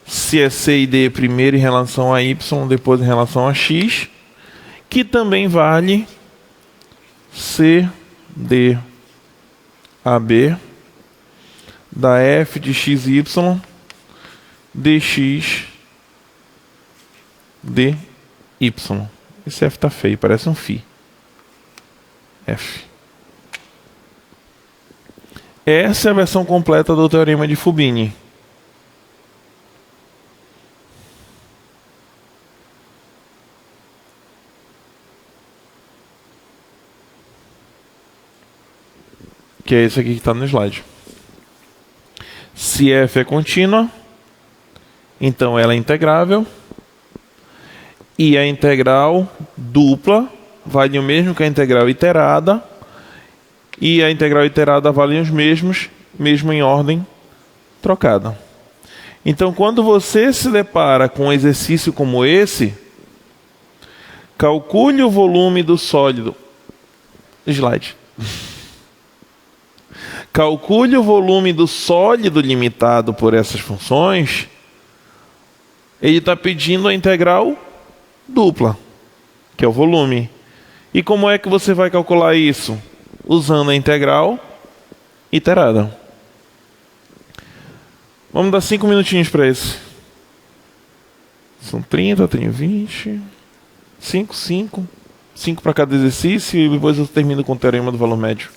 se é c e d primeiro em relação a y, depois em relação a x, que também vale c d AB da f de xy dx dy. Esse f tá feio, parece um φ. F. Essa é a versão completa do teorema de Fubini. Que é esse aqui que está no slide. Se f é contínua, então ela é integrável. E a integral dupla vale o mesmo que a integral iterada. E a integral iterada vale os mesmos, mesmo em ordem trocada. Então, quando você se depara com um exercício como esse, calcule o volume do sólido. Slide. Calcule o volume do sólido limitado por essas funções. Ele está pedindo a integral dupla, que é o volume. E como é que você vai calcular isso? Usando a integral iterada. Vamos dar 5 minutinhos para esse. São 30, tenho 20. 5 para cada exercício e depois eu termino com o teorema do valor médio.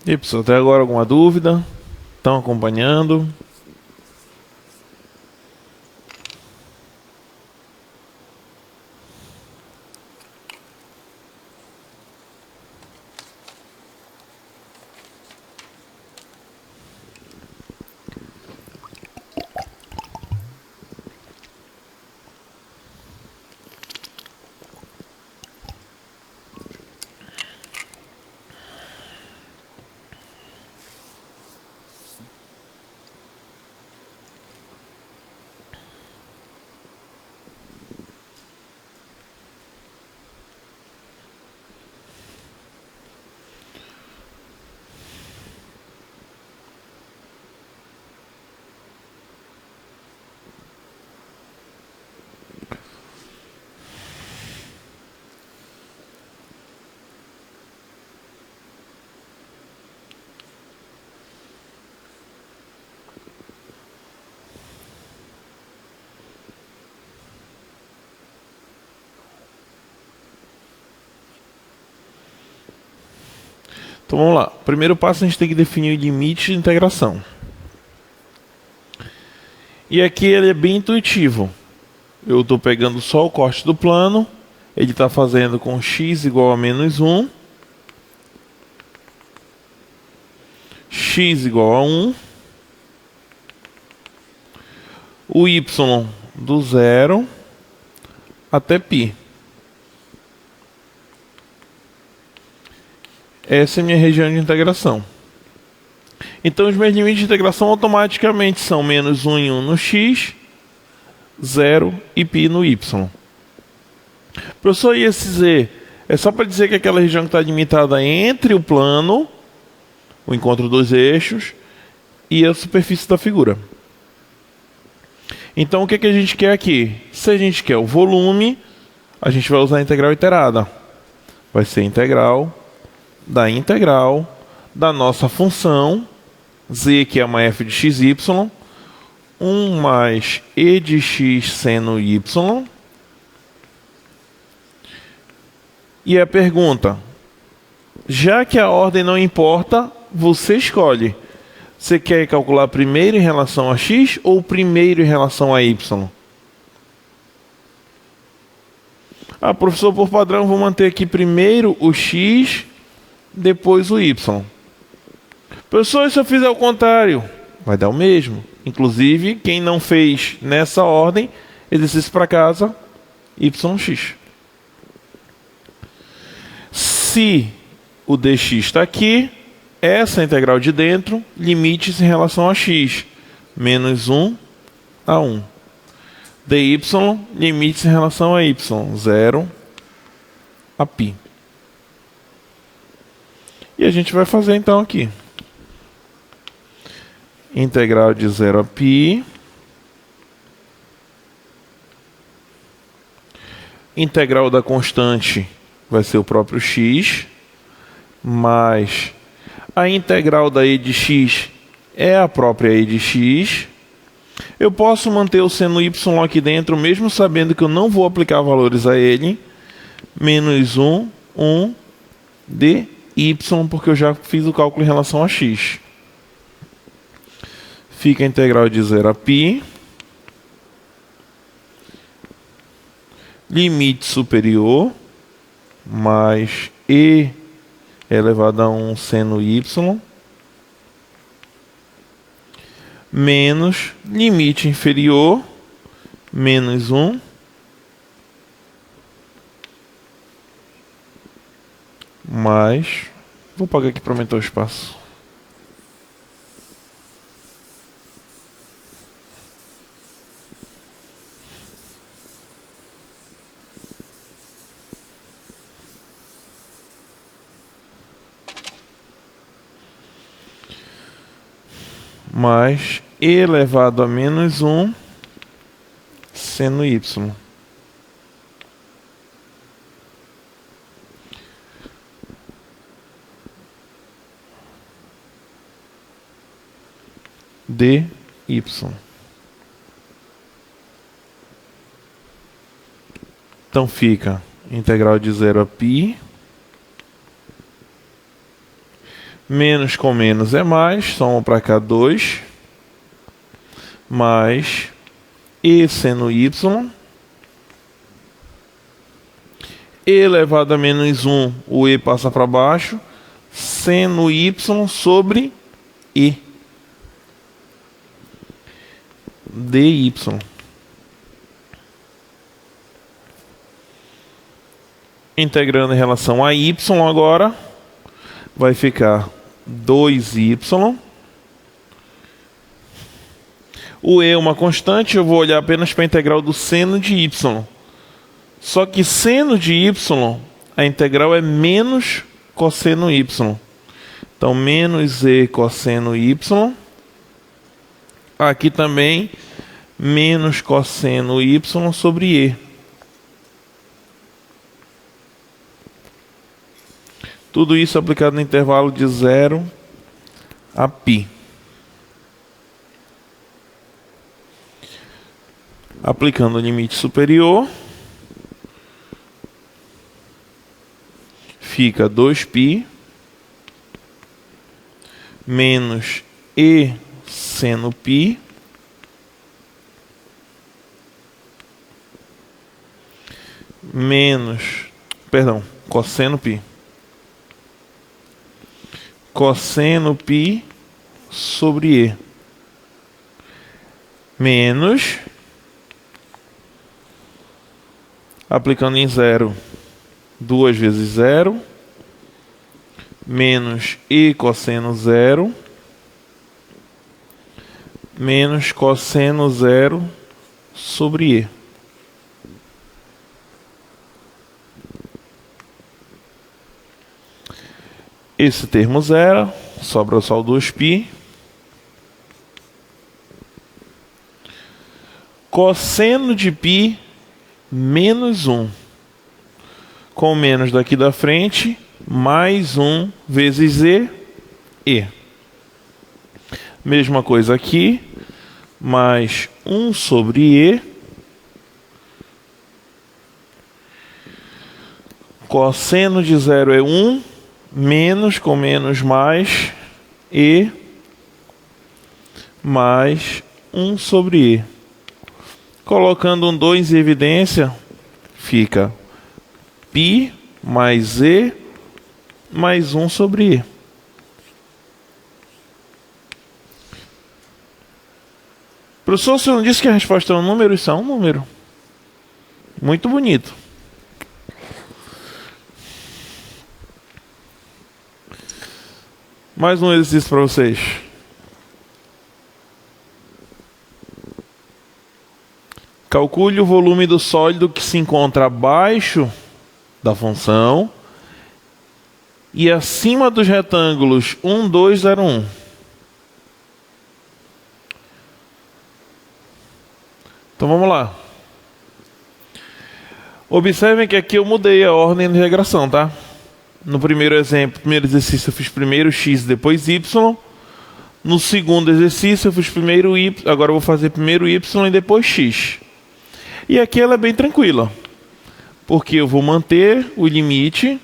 E aí, pessoal, até agora alguma dúvida? Estão acompanhando? Então vamos lá. Primeiro passo, a gente tem que definir o limite de integração. E aqui ele é bem intuitivo. Eu estou pegando só o corte do plano. Ele está fazendo com x igual a menos 1. X igual a 1. O y do 0 até π. Essa é a minha região de integração. Então os meus limites de integração automaticamente são menos 1 em 1 no x, 0 e π no y. Professor, e esse z? É só para dizer que aquela região que está delimitada entre o plano, o encontro dos eixos, e a superfície da figura. Então o que a gente quer aqui? Se a gente quer o volume, a gente vai usar a integral iterada. Vai ser a integral da nossa função z, que é uma f de xy, 1 mais e de x seno y. E a pergunta, já que a ordem não importa, você escolhe. Você quer calcular primeiro em relação a x ou primeiro em relação a y? Ah, professor, por padrão, vou manter aqui primeiro o x, depois o y. Professor, e se eu fizer o contrário? Vai dar o mesmo. Inclusive, quem não fez nessa ordem, exercício para casa, yx. Se o dx está aqui, essa integral de dentro, limites em relação a x, menos 1 a 1. dy, limites em relação a y, 0 a π. E a gente vai fazer então aqui. Integral de 0 a π. Integral da constante vai ser o próprio x, mais a integral da e de x é a própria e de x. Eu posso manter o seno y aqui dentro, mesmo sabendo que eu não vou aplicar valores a ele. Menos 1 de y, porque eu já fiz o cálculo em relação a x. Fica a integral de 0 a π. Limite superior, mais e elevado a 1 seno y, menos limite inferior, menos 1, mais... Vou apagar aqui para aumentar o espaço. Mais e elevado a menos 1 seno y. dy. Então fica integral de 0 a π Menos com menos é mais, soma para cá 2, mais e seno y, e elevado a menos 1, o e passa para baixo, seno y sobre e, dy. Integrando em relação a y agora, vai ficar 2y. O e é uma constante, eu vou olhar apenas para a integral do seno de y. Só que seno de y, a integral é menos cosseno y. Então, menos e cosseno y. Aqui também, menos cosseno y sobre e. Tudo isso aplicado no intervalo de 0 a π. Aplicando o limite superior, fica 2π menos e seno π cosseno π. Cosseno π sobre e. Menos, aplicando em 0, 2 vezes 0, menos e cosseno 0, menos cosseno 0 sobre e. Esse termo zero, sobra só o 2π. Cosseno de π menos 1. Com menos daqui da frente, mais 1 vezes e. Mesma coisa aqui, mais 1 sobre e. Cosseno de 0 é 1. Menos com menos mais e mais 1 sobre e. Colocando um 2 em evidência, fica π mais e mais 1 sobre e. Professor, você não disse que a resposta é um número? Isso é um número. Muito bonito. Mais um exercício para vocês. Calcule o volume do sólido que se encontra abaixo da função e acima dos retângulos 1, 2, 0, 1. Então vamos lá. Observem que aqui eu mudei a ordem de integração, tá? No primeiro exemplo, primeiro exercício, eu fiz primeiro x, depois y. No segundo exercício, eu fiz primeiro y, agora eu vou fazer primeiro y e depois x. E aqui ela é bem tranquila, porque eu vou manter o limite.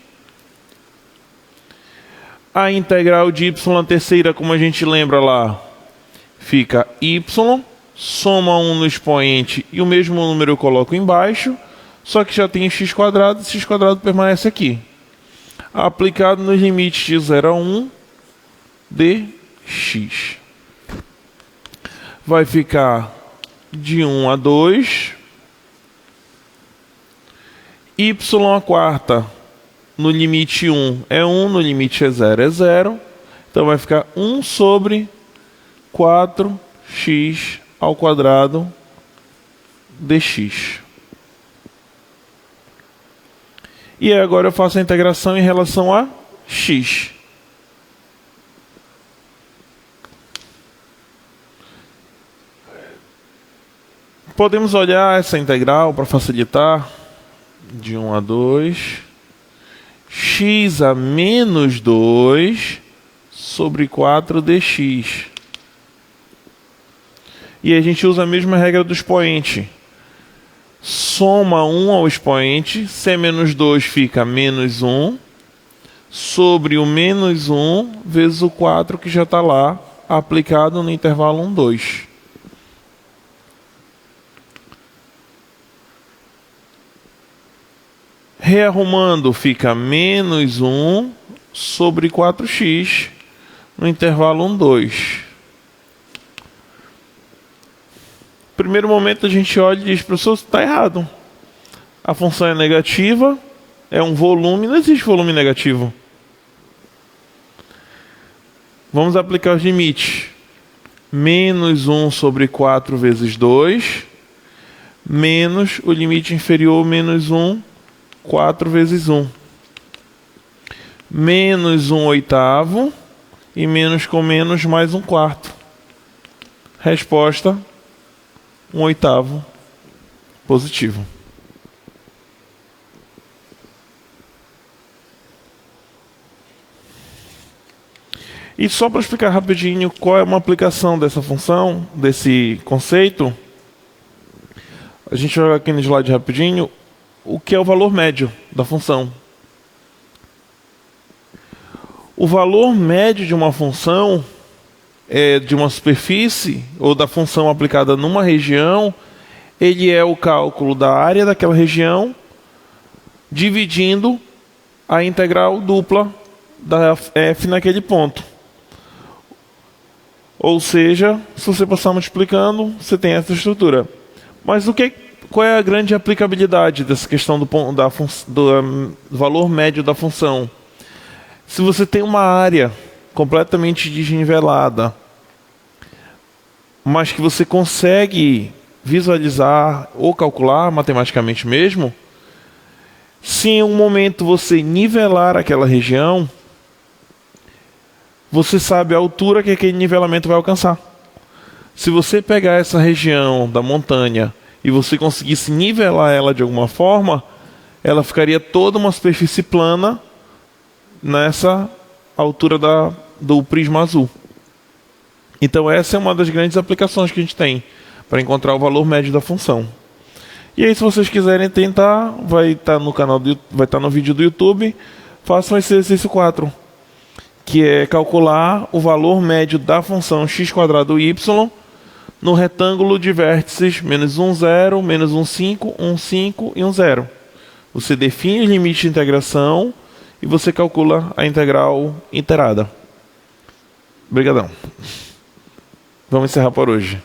A integral de y terceira, como a gente lembra lá, fica y, soma 1 no expoente e o mesmo número eu coloco embaixo, só que já tem x quadrado permanece aqui. Aplicado nos limites de 0 a 1 dx. Vai ficar de 1 a 2. Y a quarta no limite 1 é 1, no limite 0 é 0. Então vai ficar 1 sobre 4x ao quadrado dx. E agora eu faço a integração em relação a x. Podemos olhar essa integral para facilitar. De 1 a 2. X a menos 2 sobre 4 dx. E a gente usa a mesma regra do expoente. Soma 1 ao expoente, c menos 2 fica menos 1, sobre o menos 1 vezes o 4 que já está lá aplicado no intervalo 1, 2. Rearrumando, fica menos 1 sobre 4x no intervalo 1, 2. Primeiro momento a gente olha e diz, professor, está errado. A função é negativa, é um volume, não existe volume negativo. Vamos aplicar os limites. Menos 1 sobre 4 vezes 2, menos o limite inferior, menos 1, 4 vezes 1. Menos 1 oitavo e menos com menos mais 1 quarto. Resposta, 1 oitavo positivo. E só para explicar rapidinho qual é uma aplicação dessa função, desse conceito, a gente joga aqui no slide rapidinho o que é o valor médio da função. O valor médio de uma função, de uma superfície, ou da função aplicada numa região, ele é o cálculo da área daquela região, dividindo a integral dupla da f naquele ponto. Ou seja, se você passar multiplicando, você tem essa estrutura. Mas qual é a grande aplicabilidade dessa questão do valor médio da função? Se você tem uma área completamente desnivelada, mas que você consegue visualizar ou calcular matematicamente mesmo, se em um momento você nivelar aquela região, você sabe a altura que aquele nivelamento vai alcançar. Se você pegar essa região da montanha e você conseguisse nivelar ela de alguma forma, ela ficaria toda uma superfície plana nessa altura do prisma azul. Então essa é uma das grandes aplicações que a gente tem para encontrar o valor médio da função. E aí, se vocês quiserem tentar, vai estar no canal vai estar no vídeo do YouTube, façam esse exercício 4, que é calcular o valor médio da função x² y no retângulo de vértices menos 1, 0, menos 1, 5, 1, 5 e 1, 0. Você define o limite de integração e você calcula a integral integrada. Obrigadão. Vamos encerrar por hoje.